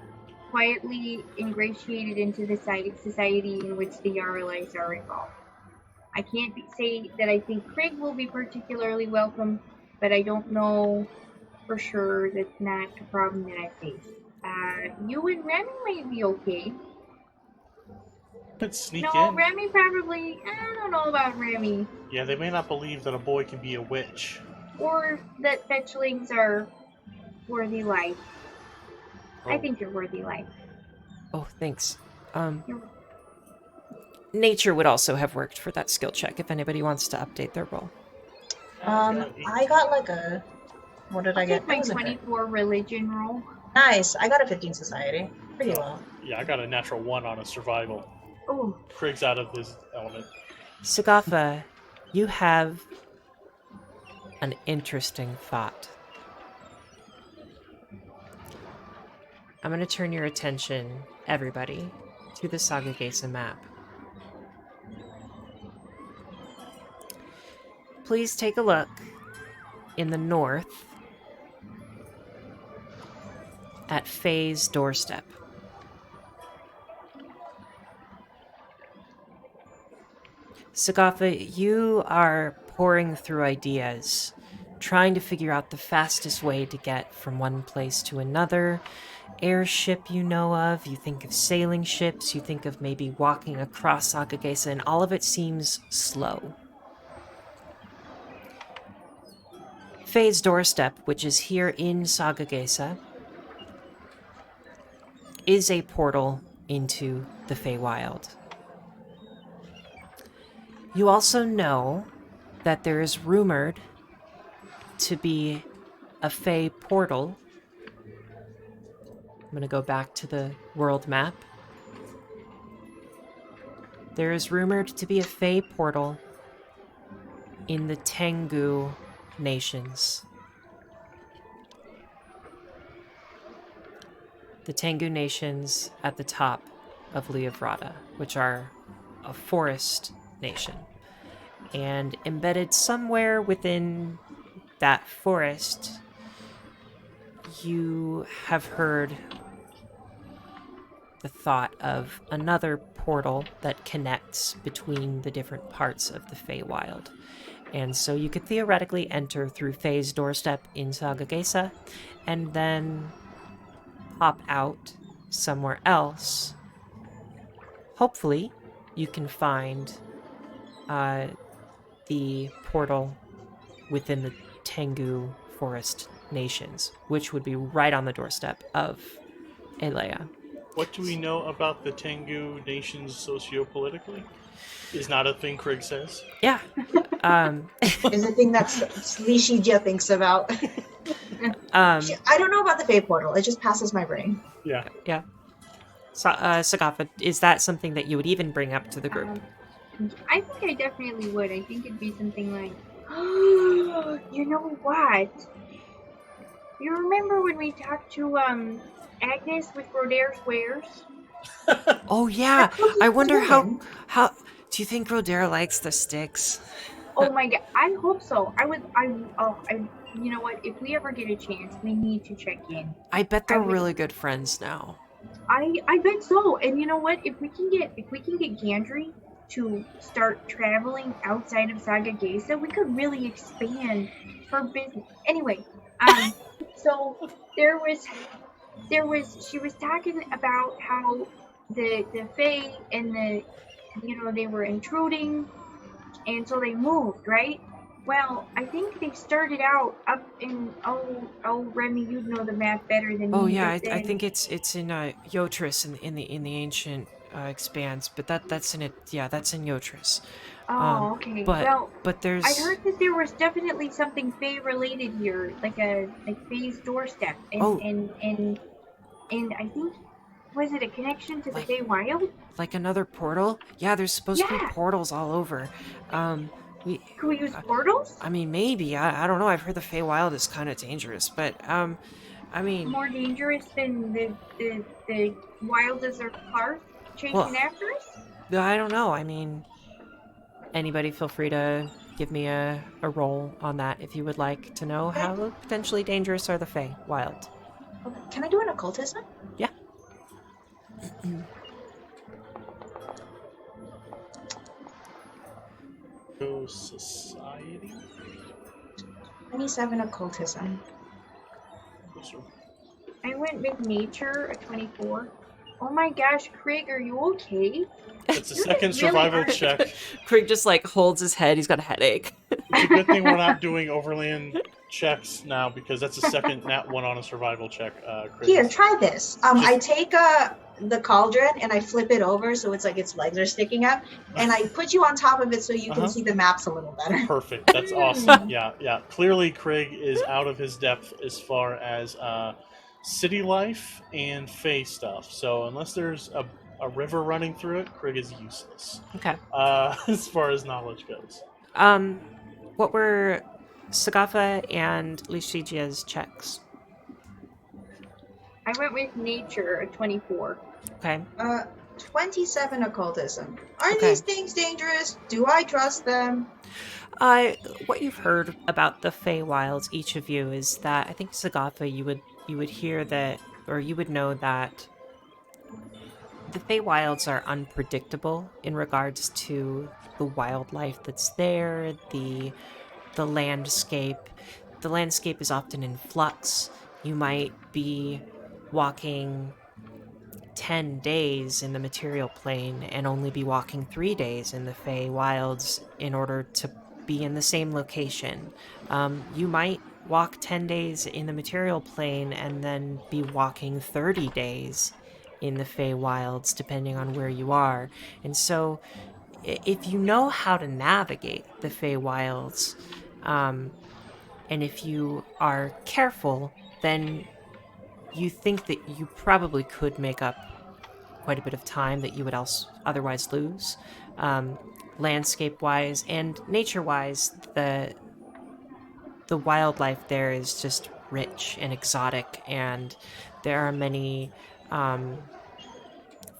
quietly ingratiated into the society in which the Yarlies are involved. I can't say that I think Craig will be particularly welcome, but I don't know for sure. That's not a problem that I face. You and Remy may be okay. Could sneak No, in. Remy probably. I don't know about Remy. Yeah, they may not believe that a boy can be a witch. Or that fetchlings are worthy life. I Oh. think you're worthy life. Oh, thanks. You're... Nature would also have worked for that skill check if anybody wants to update their roll. I got like a... What did I get? Take my That was a good. 24 religion roll. Nice. I got a 15 society. Pretty well. Yeah, I got a natural 1 on a survival. Oh, Craig's out of his element. Sagafa, you have an interesting thought. I'm going to turn your attention, everybody, to the Sagagesa map. Please take a look in the north at Faye's doorstep. Sagafa, you are poring through ideas, trying to figure out the fastest way to get from one place to another. Airship you know of, you think of sailing ships, you think of maybe walking across Sagagesa, and all of it seems slow. Faye's doorstep, which is here in Sagagesa, is a portal into the Feywild. You also know that there is rumored to be a Fey portal. I'm going to go back to the world map. There is rumored to be a Fey portal in the Tengu nations. the Tengu nations at the top of Liavrata, which are a forest nation. And embedded somewhere within that forest, you have heard the thought of another portal that connects between the different parts of the Feywild. And so you could theoretically enter through Faye's doorstep in Sagagesa and then pop out somewhere else. Hopefully, you can find the portal within the Tengu Forest Nations, which would be right on the doorstep of Elea. What do we know about the Tengu nations sociopolitically? Is not a thing Craig says. Yeah. Is a thing that Lishija thinks about. I don't know about the Fae portal. It just passes my brain. Yeah. Yeah. So, Sagafa, is that something that you would even bring up to the group? I think I definitely would. I think it'd be something like, you know what? You remember when we talked to Agnes with Roder's wares? Oh yeah, I wonder how do you think Rodera likes the sticks? Oh my god, I hope so. You know what? If we ever get a chance, we need to check in. I bet they're I would- really good friends now. I bet so. And you know what? If we can get Gandry to start traveling outside of Sagagesa, we could really expand her business. Anyway, so she was talking about how the Fae and they were intruding, and so they moved, right? Well, I think they started out up in Remy, you'd know the map better than me. Oh yeah, but I then- think it's in Yotris in the ancient expanse, but that's in it. Yeah, that's in Yotris. Oh, okay. But there's I heard that there was definitely something Fae related here, like Fae's doorstep, and I think, was it a connection to the Fae Wild? like another portal. Yeah, there's supposed to be Yeah. portals all over. Can we use portals? I mean, maybe. I don't know. I've heard the Feywild is kind of dangerous, but I mean, More dangerous than the wild as their Clark chasing Well- after us? I don't know. I mean, Anybody feel free to give me a roll on that if you would like to know how potentially dangerous are the Fae Wild. Okay. Can I do an occultism? Yeah. So society. 27 occultism. I went with nature, a 24. Oh my gosh, Craig, are you okay? It's a second really survival hard. check. Craig just like holds his head. He's got a headache. It's a good thing we're not doing overland checks now because that's a second nat one on a survival check. Chris. Here, try this. I take the cauldron and I flip it over so it's like its legs are sticking up, and I put you on top of it so you can see the maps a little better. Perfect. That's awesome. Yeah. Clearly, Craig is out of his depth as far as city life and Fae stuff. So unless there's a river running through it, Craig is useless. Okay. As far as knowledge goes. What were Sagafa and Lishijia's checks? I went with nature, a 24. Okay. 27 occultism. Are Okay. these things dangerous? Do I trust them? What you've heard about the Feywilds, each of you, is that I think Sagafa, you would hear that, or you would know that the Feywilds are unpredictable in regards to the wildlife that's there, the landscape. The landscape is often in flux. You might be walking 10 days in the material plane and only be walking 3 days in the Feywilds in order to be in the same location. You might walk 10 days in the material plane and then be walking 30 days in the Feywilds, depending on where you are. And so, if you know how to navigate the Feywilds, and if you are careful, then you think that you probably could make up quite a bit of time that you would otherwise lose. Landscape-wise and nature-wise, the wildlife there is just rich and exotic, and there are many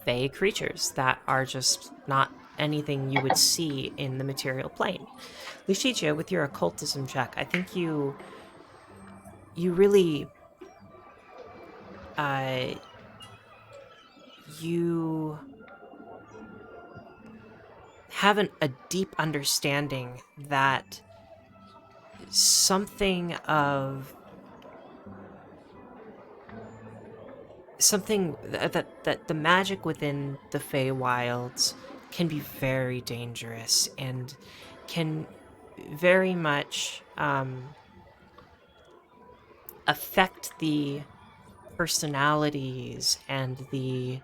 Fey creatures that are just not anything you would see in the material plane. Lucidia, with your occultism check, I think you really you have a deep understanding that something that the magic within the Feywilds can be very dangerous and can very much affect the personalities and the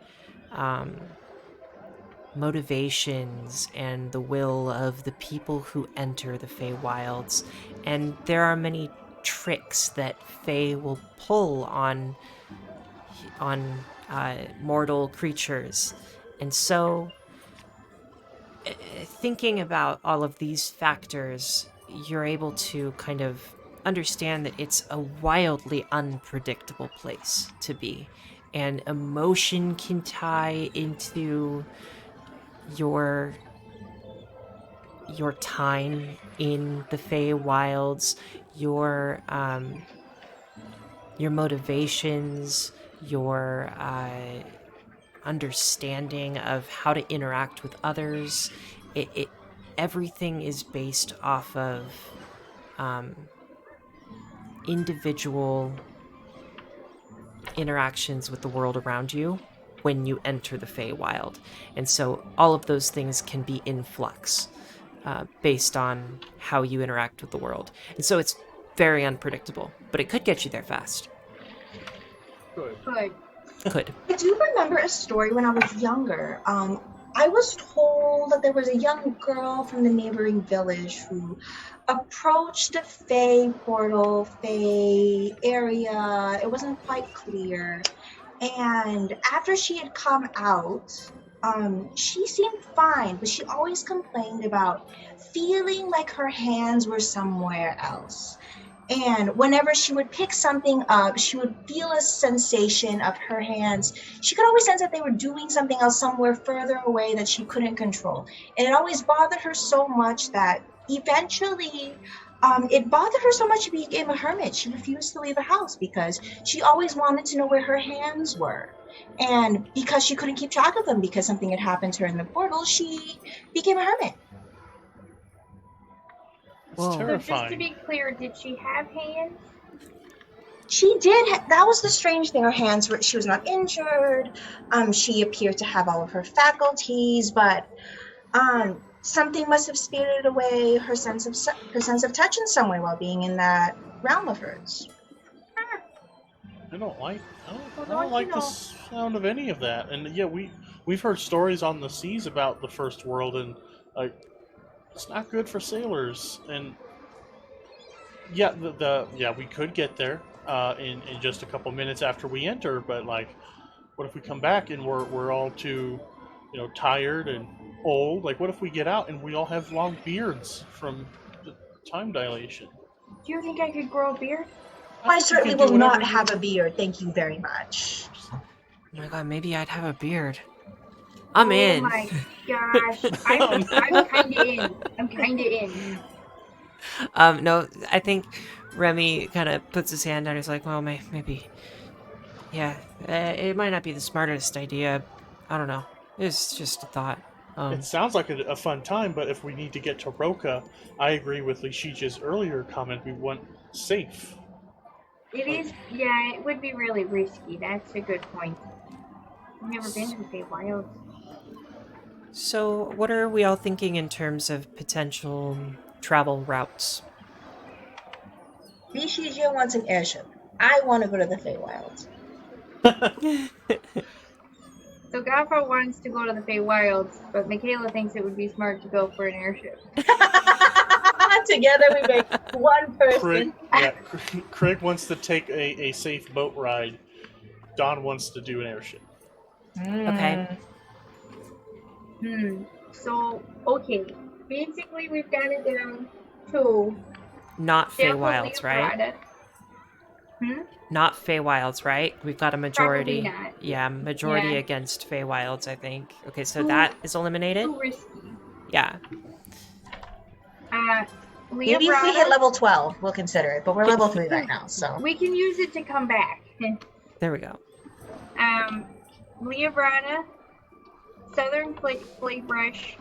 motivations and the will of the people who enter the Feywilds. And there are many tricks that Fey will pull on mortal creatures. And so, thinking about all of these factors, you're able to kind of understand that it's a wildly unpredictable place to be. And emotion can tie into your time in the Feywilds, your motivations, your understanding of how to interact with others. It everything is based off of individual interactions with the world around you when you enter the Feywild. And so all of those things can be in flux based on how you interact with the world. And so it's very unpredictable, but it could get you there fast. Good. Could. I do remember a story when I was younger. I was told that there was a young girl from the neighboring village who approached the Fey portal, Fey area. It wasn't quite clear. And after she had come out, she seemed fine, but she always complained about feeling like her hands were somewhere else. And whenever she would pick something up, she would feel a sensation of her hands. She could always sense that they were doing something else somewhere further away that she couldn't control. And it always bothered her so much that eventually it bothered her so much she became a hermit. She refused to leave the house because she always wanted to know where her hands were. And because she couldn't keep track of them because something had happened to her in the portal, she became a hermit. It's Whoa. So just to terrifying. be clear, did she have hands? She did. That was the strange thing. Her hands were. She was not injured. She appeared to have all of her faculties, but something must have spirited away her sense of touch in some way while being in that realm of hers. I don't like don't you the know? sound of any of that. And yeah, we've heard stories on the seas about the first world, and like it's not good for sailors. And yeah, we could get there in just a couple minutes after we enter, but like, what if we come back and we're all too, tired and old? Like, what if we get out and we all have long beards from the time dilation? Do you think I could grow a beard? I You certainly can do will not whatever have a beard. Thank you very much. Oh my god, maybe I'd have a beard. I'm in. Oh my gosh. I'm kinda in. I'm kinda in. No, I think Remy kind of puts his hand down. He's like, well, maybe. Yeah, it might not be the smartest idea. I don't know. It's just a thought. It sounds like a fun time, but if we need to get to Roka, I agree with Lishija's earlier comment. We want safe. It is, yeah, it would be really risky. That's a good point. I've never been to the Feywilds. So, what are we all thinking in terms of potential travel routes? Rishija wants an airship. I want to go to the Feywilds. So Gaffa wants to go to the Feywilds, but Michaela thinks it would be smart to go for an airship. Together we make one person. Craig wants to take a safe boat ride. Don wants to do an airship. Okay. So, okay. Basically, we've got it down to Not definitely Feywilds, right? Prada. Not Feywilds, right? We've got a majority. Probably not. Yeah, majority Yeah. against Feywilds, I think. Okay, so Too- that is eliminated. Too risky. Yeah. Maybe if we hit Leobrata, level 12, we'll consider it. But we're level 3 right now, so. we can use it to come back. There we go. Leobrata, Southern Plate Brush,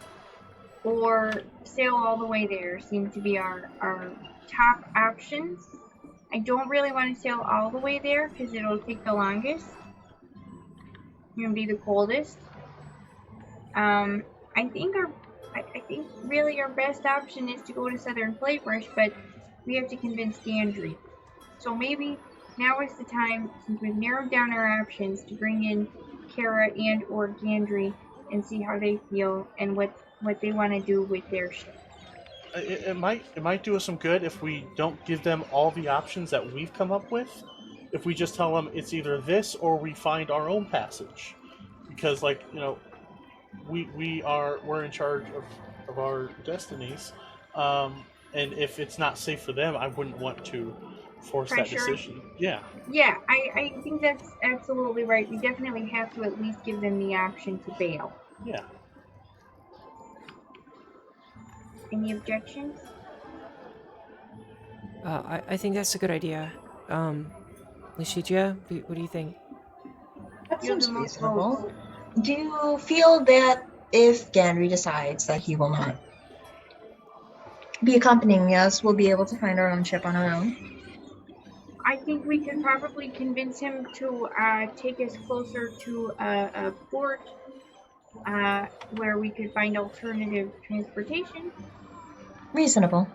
or sail all the way there seem to be our top options. I don't really want to sail all the way there because it'll take the longest and be the coldest. I think really our best option is to go to Southern Plate Brush, but we have to convince Gandry. So maybe now is the time, since we've narrowed down our options, to bring in Kara and or Gandry and see how they feel and what they want to do with their ship. It might do us some good if we don't give them all the options that we've come up with. If we just tell them it's either this or we find our own passage, because we're in charge of our destinies, and if it's not safe for them, I wouldn't want to force that decision. Yeah, I think that's absolutely right. We definitely have to at least give them the option to bail. yeah. Any objections? I think that's a good idea. Lishija, what do you think? That You're seems the most reasonable. vocal. Do you feel that if Gandry decides that he will not be accompanying us, we'll be able to find our own ship on our own? I think we could probably convince him to take us closer to a port where we could find alternative transportation. Reasonable.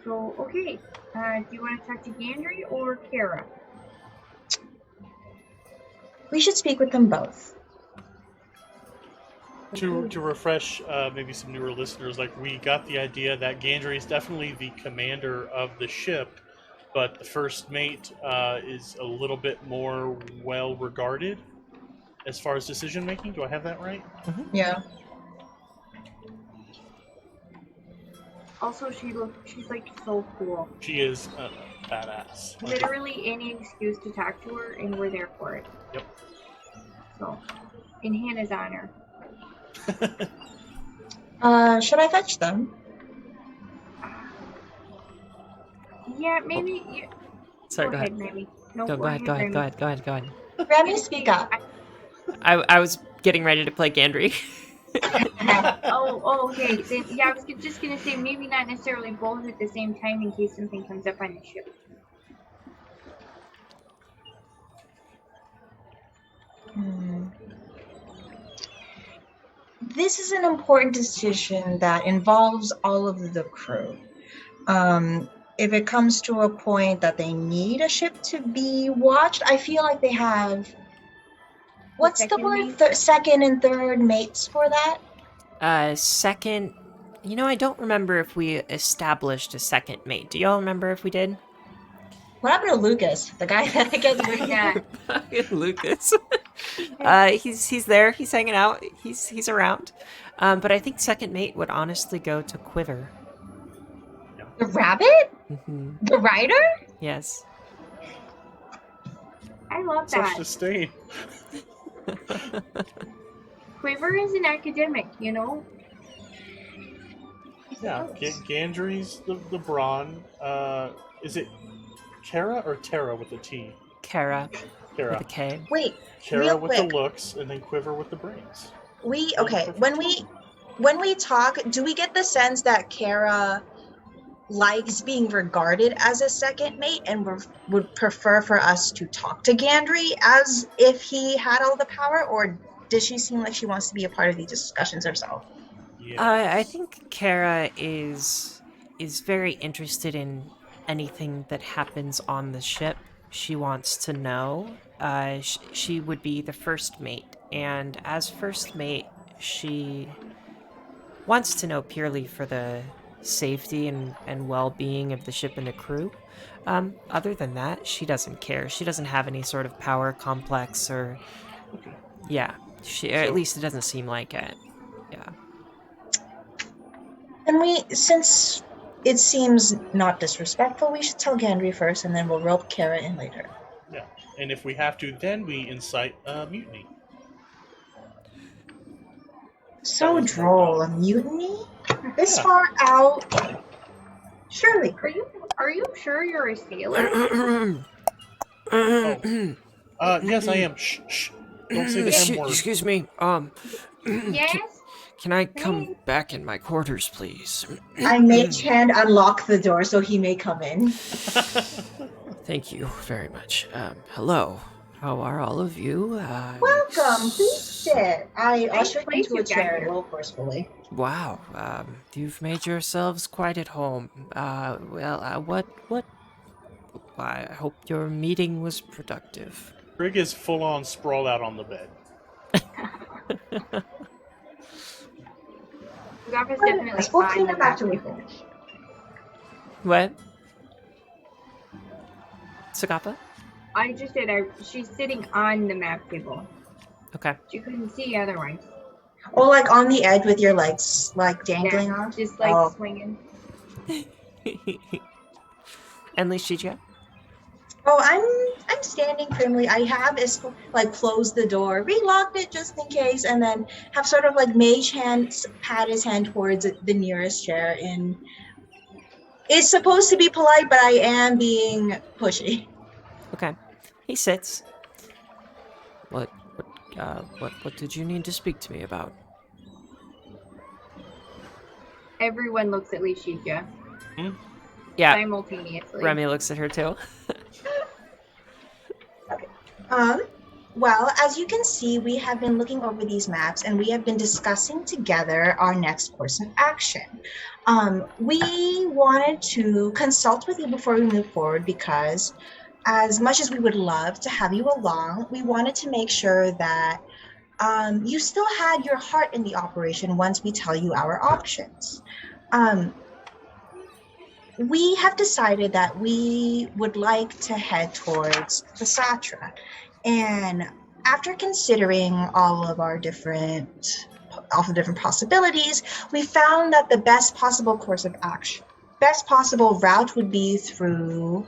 So, okay. Do you want to talk to Gandry or Kara? We should speak with them both. To refresh maybe some newer listeners, we got the idea that Gandry is definitely the commander of the ship, but the first mate is a little bit more well regarded as far as decision making. Do I have that right? Mm-hmm. Yeah. Also, she's so cool. She is badass. Literally any excuse to talk to her, and we're there for it. Yep. So, in Hannah's honor. Should I fetch them? Yeah, maybe. Sorry, go ahead, Remy. No, Go ahead. Remy. Remy, speak up. I was getting ready to play Gandry. Oh, okay. Then, yeah, I was just gonna say maybe not necessarily both at the same time in case something comes up on the ship. This is an important decision that involves all of the crew. If it comes to a point that they need a ship to be watched, I feel like they have. What's the word? Second and third mates for that? Second. I don't remember if we established a second mate. Do y'all remember if we did? What happened to Lucas, the guy that gets Lucas. He's there. He's hanging out. He's around. But I think second mate would honestly go to Quiver. The rabbit? Mm-hmm. The rider? Yes. I love Such that. disdain. Quiver is an academic, Yeah, Gandry's the brawn. Is it Kara or Terra with a T? Kara. Kara. With a K. Wait, Kara real with quick. the looks, and then Quiver with the brains. When we talk, do we get the sense that Kara likes being regarded as a second mate and would prefer for us to talk to Gandry as if he had all the power, or does she seem like she wants to be a part of these discussions herself? Yes. I think Kara is very interested in anything that happens on the ship. She wants to know. She would be the first mate, and as first mate, she wants to know purely for the safety and well-being of the ship and the crew. Other than that, she doesn't care. She doesn't have any sort of power complex or... Okay. Yeah. At least it doesn't seem like it. Yeah. And since it seems not disrespectful. We should tell Gendry first, and then we'll rope Kara in later. Yeah. And if we have to, then we incite mutiny. So was more droll. A fun. mutiny? This Yeah. far out? Surely. Are you sure you're a sailor? Yes, I am. Shh, shh. Don't say the M word. Excuse me. Yes. Can I come back in my quarters, please? I mage hand unlock the door so he may come in. Thank you very much. Hello. How are all of you? Welcome. Please sit. I ushered him place to a you got chair here. a little forcefully. Wow. You've made yourselves quite at home. What? I hope your meeting was productive. Rig is full on sprawled out on the bed. Gava's definitely We'll fine clean with up that. after we finish. What? Sagapa? I just said she's sitting on the map table. Okay. She couldn't see otherwise. Oh, like on the edge with your legs like dangling Yeah, off? just like Oh. swinging. And Lishija? Oh, I'm standing firmly. I have is like closed the door, relocked it just in case, and then have sort of like mage hand pat his hand towards the nearest chair. And it's supposed to be polite, but I am being pushy. Okay. He sits. What did you need to speak to me about? Everyone looks at Lishija Yeah. simultaneously. Remy looks at her too. Well, as you can see, we have been looking over these maps and we have been discussing together our next course of action. We wanted to consult with you before we move forward because as much as we would love to have you along, we wanted to make sure that you still had your heart in the operation once we tell you our options. We have decided that we would like to head towards Thesatra. And after considering all the different possibilities, we found that the best possible course of action, best possible route would be through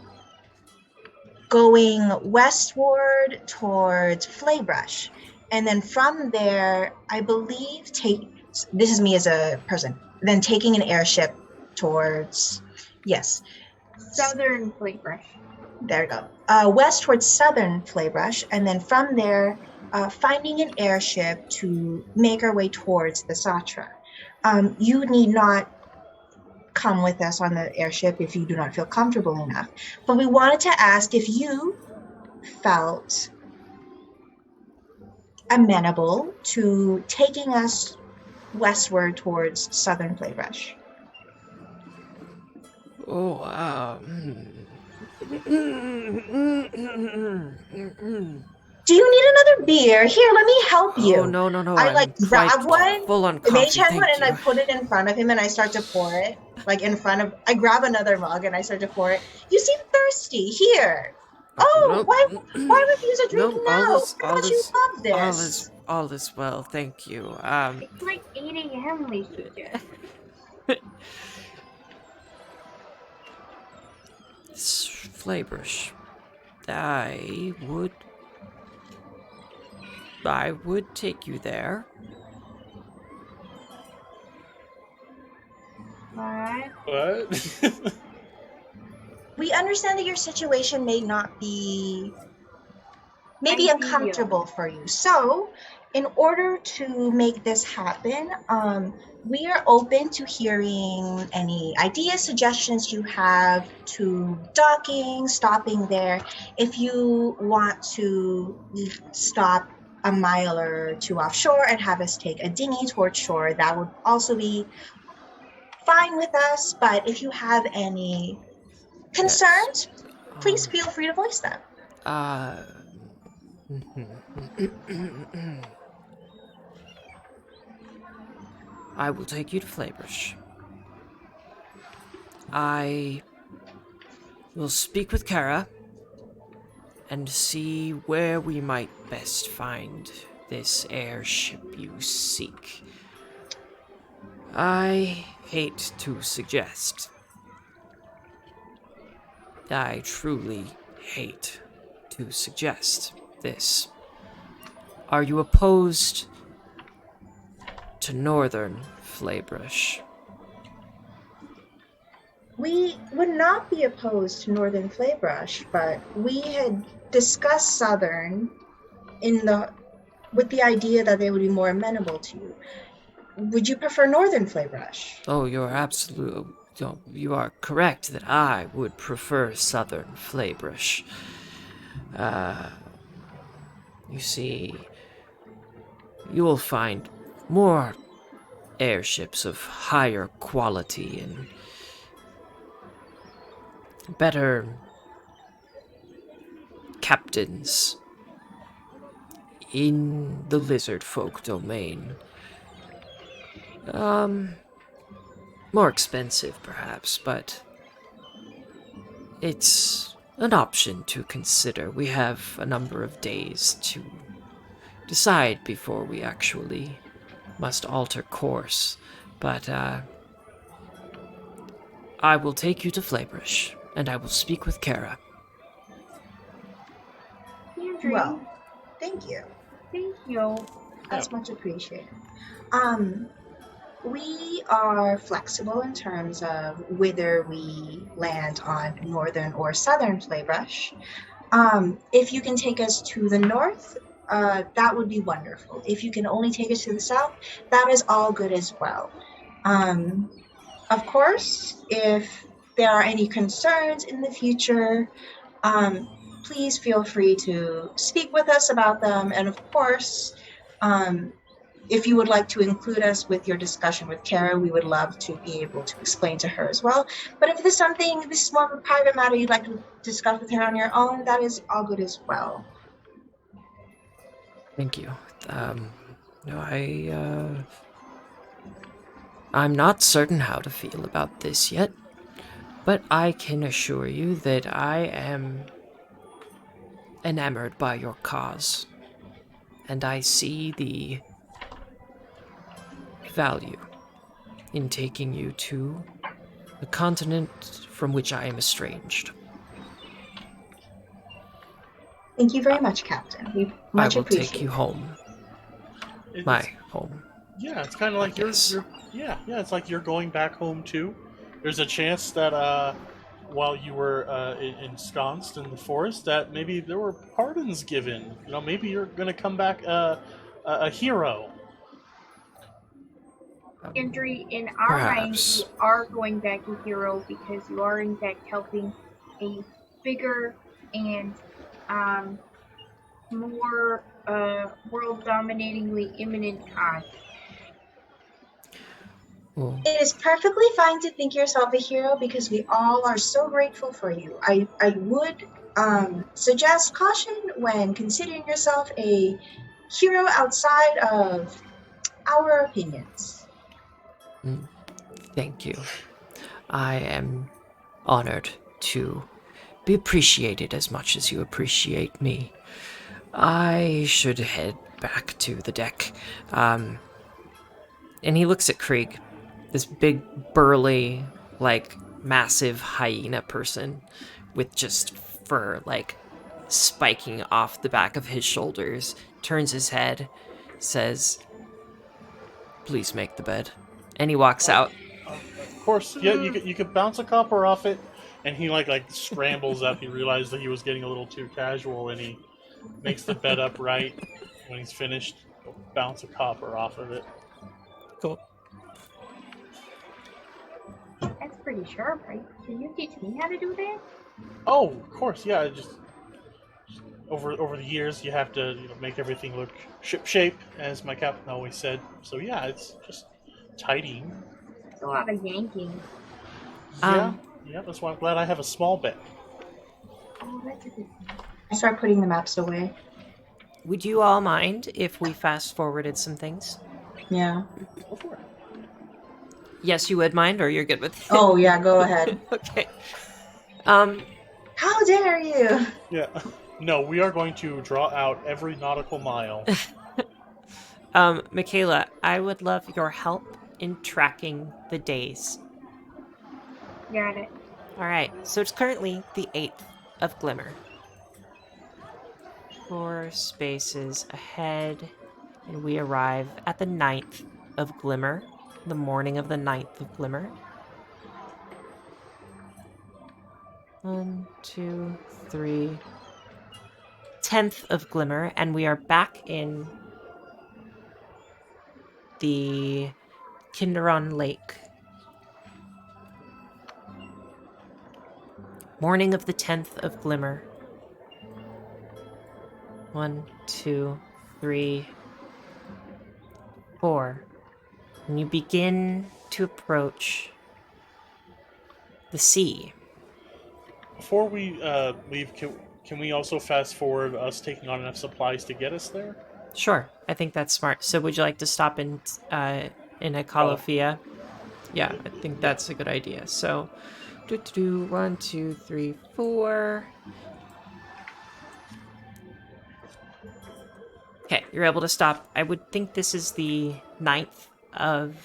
going westward towards Flaybrush. And then from there, I believe this is me as a person, then taking an airship towards, yes. Southern Flaybrush. There we go. West towards southern Flaybrush, and then from there, finding an airship to make our way towards the Thesatra. You need not come with us on the airship if you do not feel comfortable enough. But we wanted to ask if you felt amenable to taking us westward towards southern Flaybrush. Oh, Do you need another beer? Here, let me help you. Oh, no. I like grab one, full on the mage coffee, hand one, thank and I you. put it in front of him, and I start to pour it. Like in front of, I grab another mug and I start to pour it. You seem thirsty. Here. Oh, Nope. why refuse a drink Nope, now? How much you love this? all is well, thank you. It's like 8 a.m. Lishija. Flaybrush. I would take you there. What? We understand that your situation may not be maybe Ideal. uncomfortable for you. So, in order to make this happen, we are open to hearing any ideas, suggestions you have to docking, stopping there. If you want to stop a mile or two offshore and have us take a dinghy towards shore, that would also be fine with us. But if you have any concerns, please feel free to voice them. I will take you to Flaybrush. I will speak with Kara and see where we might best find this airship you seek. I hate to suggest, I truly hate to suggest this. Are you opposed to northern Flaybrush? We would not be opposed to Northern Flaybrush, but we had discussed Southern with the idea that they would be more amenable to you. Would you prefer Northern Flaybrush? Oh, you are correct that I would prefer southern Flaybrush. You see, you will find more airships of higher quality and better captains in the lizard folk domain. More expensive perhaps, but it's an option to consider. We have a number of days to decide before we actually must alter course. But I will take you to Flaybrush, and I will speak with Kara. Andrew, Well, thank you. thank you. That's much appreciated. We are flexible in terms of whether we land on northern or southern Flaybrush. If you can take us to the north, that would be wonderful. If you can only take us to the south, that is all good as well. Of course, if there are any concerns in the future, please feel free to speak with us about them. And of course, if you would like to include us with your discussion with Kara, we would love to be able to explain to her as well. But if this is more of a private matter you'd like to discuss with her on your own, that is all good as well. Thank you. I'm not certain how to feel about this yet, but I can assure you that I am enamored by your cause, and I see the value in taking you to the continent from which I am estranged. Thank you very much, Captain. We much I will appreciate take you it. home. My home. Yeah, it's kind of like Yes. it's like you're going back home too. There's a chance that while you were ensconced in the forest, that maybe there were pardons given. You know, maybe you're gonna come back a hero. Andrew, in our minds, Perhaps. you are going back a hero because you are in fact helping a bigger and more world-dominatingly imminent cause. Well, It is perfectly fine to think yourself a hero because we all are so grateful for you. I would suggest caution when considering yourself a hero outside of our opinions. thank you. I am honored to be appreciated as much as you appreciate me. I should head back to the deck. And he looks at Krieg, this big, burly, like, massive hyena person with just fur, like, spiking off the back of his shoulders, turns his head, says, "Please make the bed." And he walks out. Of course, yeah, you could bounce a copper off it, and he like scrambles up. He realized that he was getting a little too casual, and he makes the bed upright. When he's finished, he'll bounce a copper off of it. Cool. That's pretty sharp, right? Can you teach me how to do that? Oh, of course, yeah. Just over the years, you have to make everything look ship shape, as my captain always said. So yeah, it's just tidying. It's a lot of yanking. Yeah, yeah. That's why I'm glad I have a small bed. Oh, that's a good thing. I start putting the maps away. Would you all mind if we fast forwarded some things? Yeah. Go for it. Yes, you would mind, or you're good with it? Oh, yeah, go ahead. Okay. How dare you? Yeah. No, we are going to draw out every nautical mile. Michaela, I would love your help in tracking the days. Got it. All right, so it's currently the 8th of Glimmer. 4 spaces ahead, and we arrive at the 9th of Glimmer, the morning of the 9th of Glimmer. 1, 2, 3. 10th of Glimmer, and we are back in the Kinderon Lake. Morning of the 10th of Glimmer. 1, 2, 3, 4. And you begin to approach the sea. Before we leave, can we also fast forward us taking on enough supplies to get us there? Sure, I think that's smart. So would you like to stop in a Calafia? Yeah, I think that's a good idea. So, 1, 2, 3, 4. Okay, you're able to stop. I would think this is the 9th of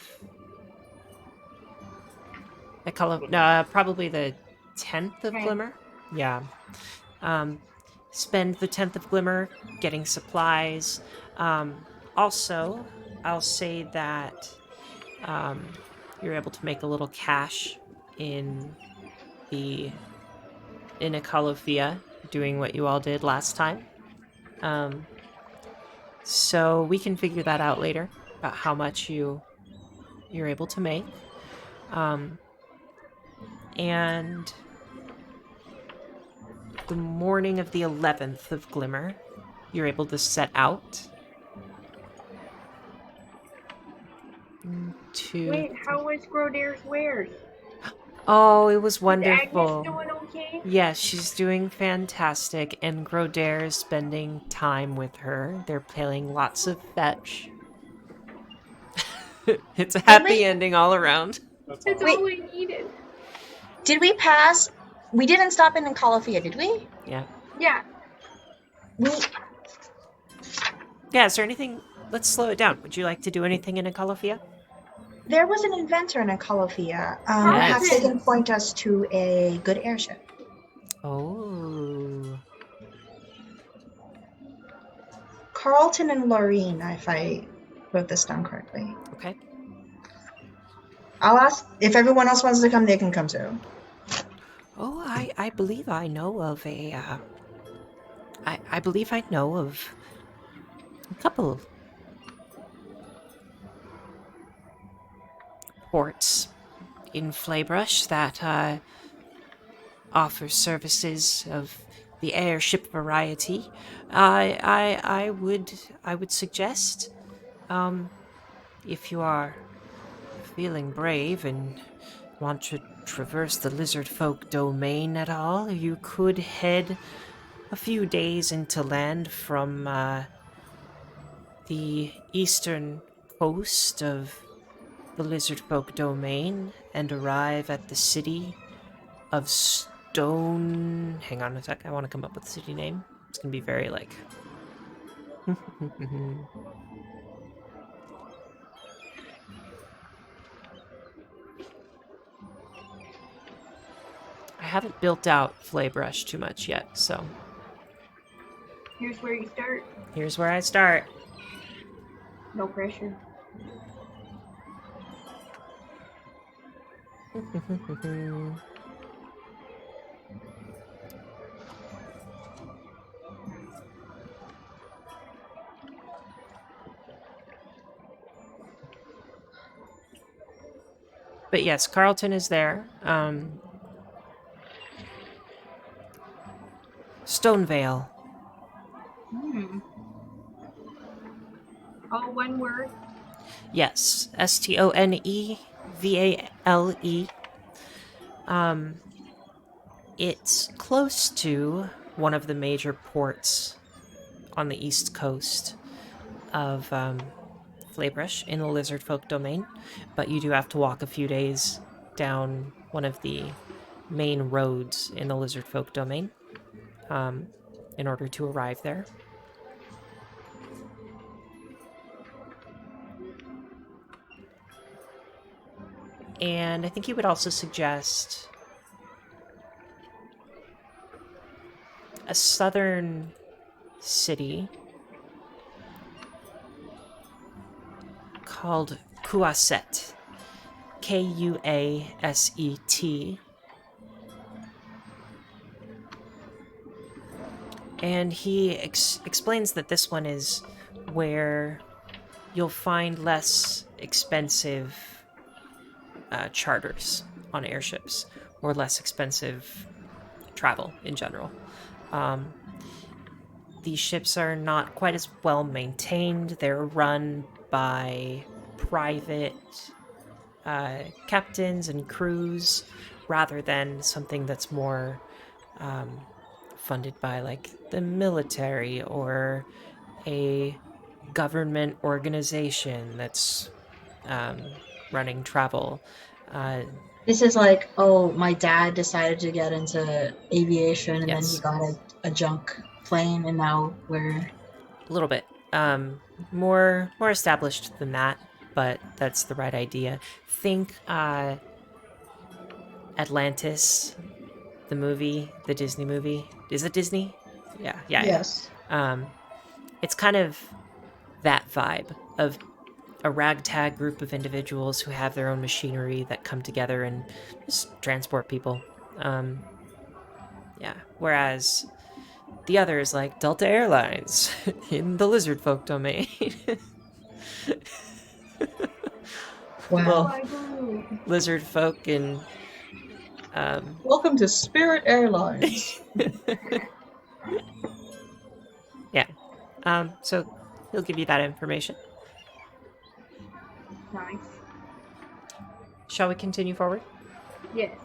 probably the 10th of Okay. Glimmer. Yeah. Spend the 10th of Glimmer getting supplies. Also, I'll say that you're able to make a little cash in the Inekalofia, doing what you all did last time. So we can figure that out later about how much you're able to make. And the morning of the 11th of Glimmer, you're able to set out. 1, 2. Wait, how was Grodair's wares? Oh, it was Is wonderful. Agnes doing okay? Yes, she's doing fantastic, and Grodair is spending time with her. They're playing lots of fetch. It's a happy ending all around. That's That's all. all we needed. Did we pass? We didn't stop in Calafia, did we? Yeah. Yeah. We Yeah, is there anything... Let's slow it down. Would you like to do anything in Akalafia? There was an inventor in Calafia. Yes. Perhaps they can point us to a good airship. Oh. Carlton and Laureen, if I wrote this down correctly. Okay. I'll ask if everyone else wants to come, they can come too. Oh, I believe I know of a... I believe I know of a couple ports in Flaybrush that offer services of the airship variety. I would suggest, if you are feeling brave and want to traverse the lizard folk domain at all, you could head a few days into land from the eastern coast of the lizard folk domain and arrive at the city of Stone. Hang on a sec, I want to come up with a city name. It's gonna be very like. I haven't built out Flaybrush too much yet, so Here's where you start. here's where I start. No pressure. But yes, Carlton is there. Stonevale. All one word. Yes, Stonevale. It's close to one of the major ports on the east coast of Flaybrush in the lizard folk domain, but you do have to walk a few days down one of the main roads in the lizard folk domain in order to arrive there. And I think he would also suggest a southern city called Kuaset. Kuaset. And he explains that this one is where you'll find less expensive charters on airships, or less expensive travel in general. These ships are not quite as well maintained. They're run by private captains and crews rather than something that's more funded by like the military or a government organization that's running travel. This is like, oh, my dad decided to get into aviation and then he Yes. got a junk plane and now we're... A little bit more established than that, but that's the right idea. Think Atlantis, the movie, the Disney movie. Is it Disney? Yeah. Yes. It's kind of that vibe of a ragtag group of individuals who have their own machinery that come together and just transport people. Whereas the other is like Delta Airlines in the lizard folk domain. Wow. Well, lizard folk and Welcome to Spirit Airlines. yeah. So he'll give you that information. Nice. Shall we continue forward? Yes.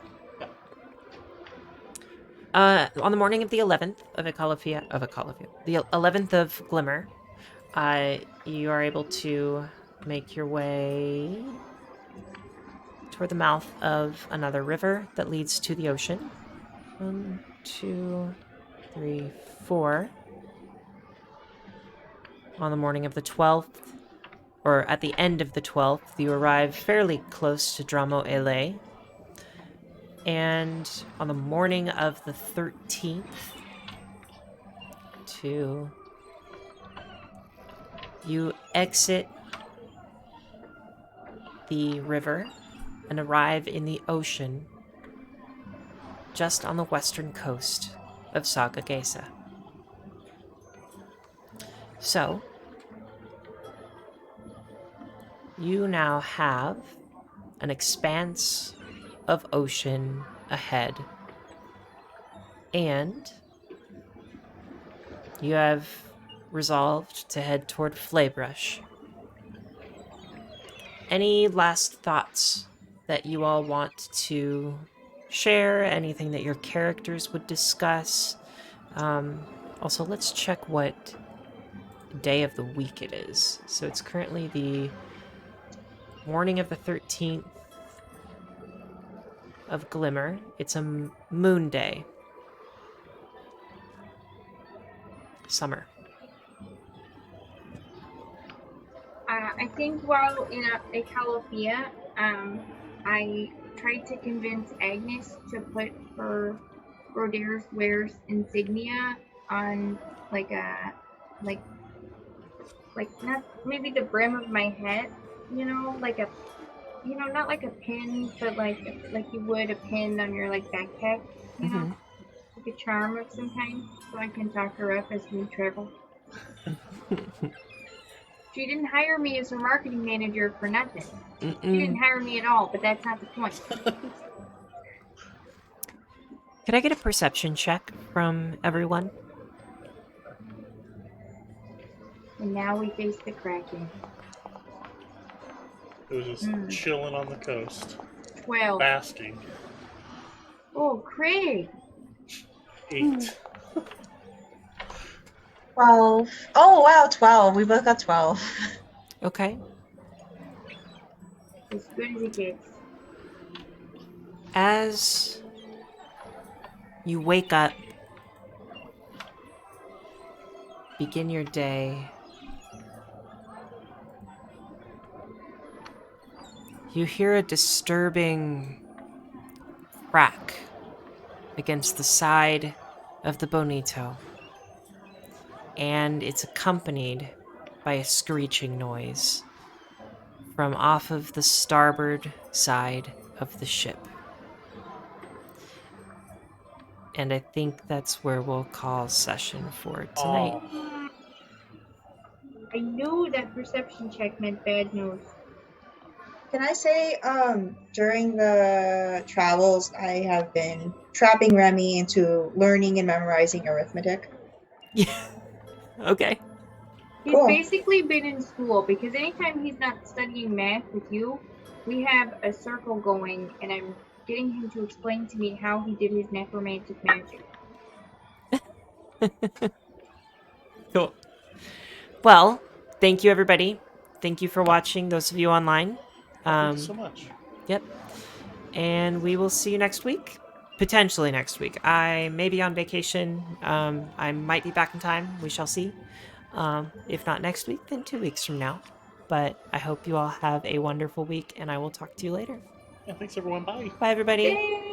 On the morning of the 11th of the 11th of Glimmer, you are able to make your way toward the mouth of another river that leads to the ocean. 1, 2, 3, 4. On the morning of the 12th, or at the end of the 12th, you arrive fairly close to Dramo Ele. And on the morning of the 13th, you exit the river and arrive in the ocean just on the western coast of Sagagesa. So, you now have an expanse of ocean ahead, and you have resolved to head toward Flaybrush. Any last thoughts that you all want to share? Anything that your characters would discuss? Also, let's check what day of the week it is. So it's currently the morning of the 13th of Glimmer. It's a moon day. Summer. I think while in a Calafia, I tried to convince Agnes to put her Roder's Wares insignia on like not maybe the brim of my head, like not like a pin, but like you would a pin on your like backpack, Mm-hmm. like a charm of some kind, so I can talk her up as we travel. She didn't hire me as her marketing manager for nothing. She didn't hire me at all, but that's not the point. Could I get a perception check from everyone? And now we face the Kraken. It was just chilling on the coast, 12. basking. Oh, Craig! 8. 12. Oh, wow, 12. We both got 12. Okay. As good as it gets. As you wake up, begin your day, you hear a disturbing crack against the side of the bonito, and it's accompanied by a screeching noise from off of the starboard side of the ship. And I think that's where we'll call session for tonight. Oh, I knew that perception check meant bad news. Can I say, during the travels, I have been trapping Remy into learning and memorizing arithmetic. Yeah. Okay. He's Cool. basically been in school because anytime he's not studying math with you, we have a circle going, and I'm getting him to explain to me how he did his necromantic magic. Cool. Well, thank you, everybody. Thank you for watching, those of you online. thank you so much. Yep. And we will see you next week. Potentially next week. I may be on vacation. I might be back in time. We shall see. If not next week, then 2 weeks from now. But I hope you all have a wonderful week, and I will talk to you later. Yeah, thanks everyone. Bye. Bye, everybody. Thanks.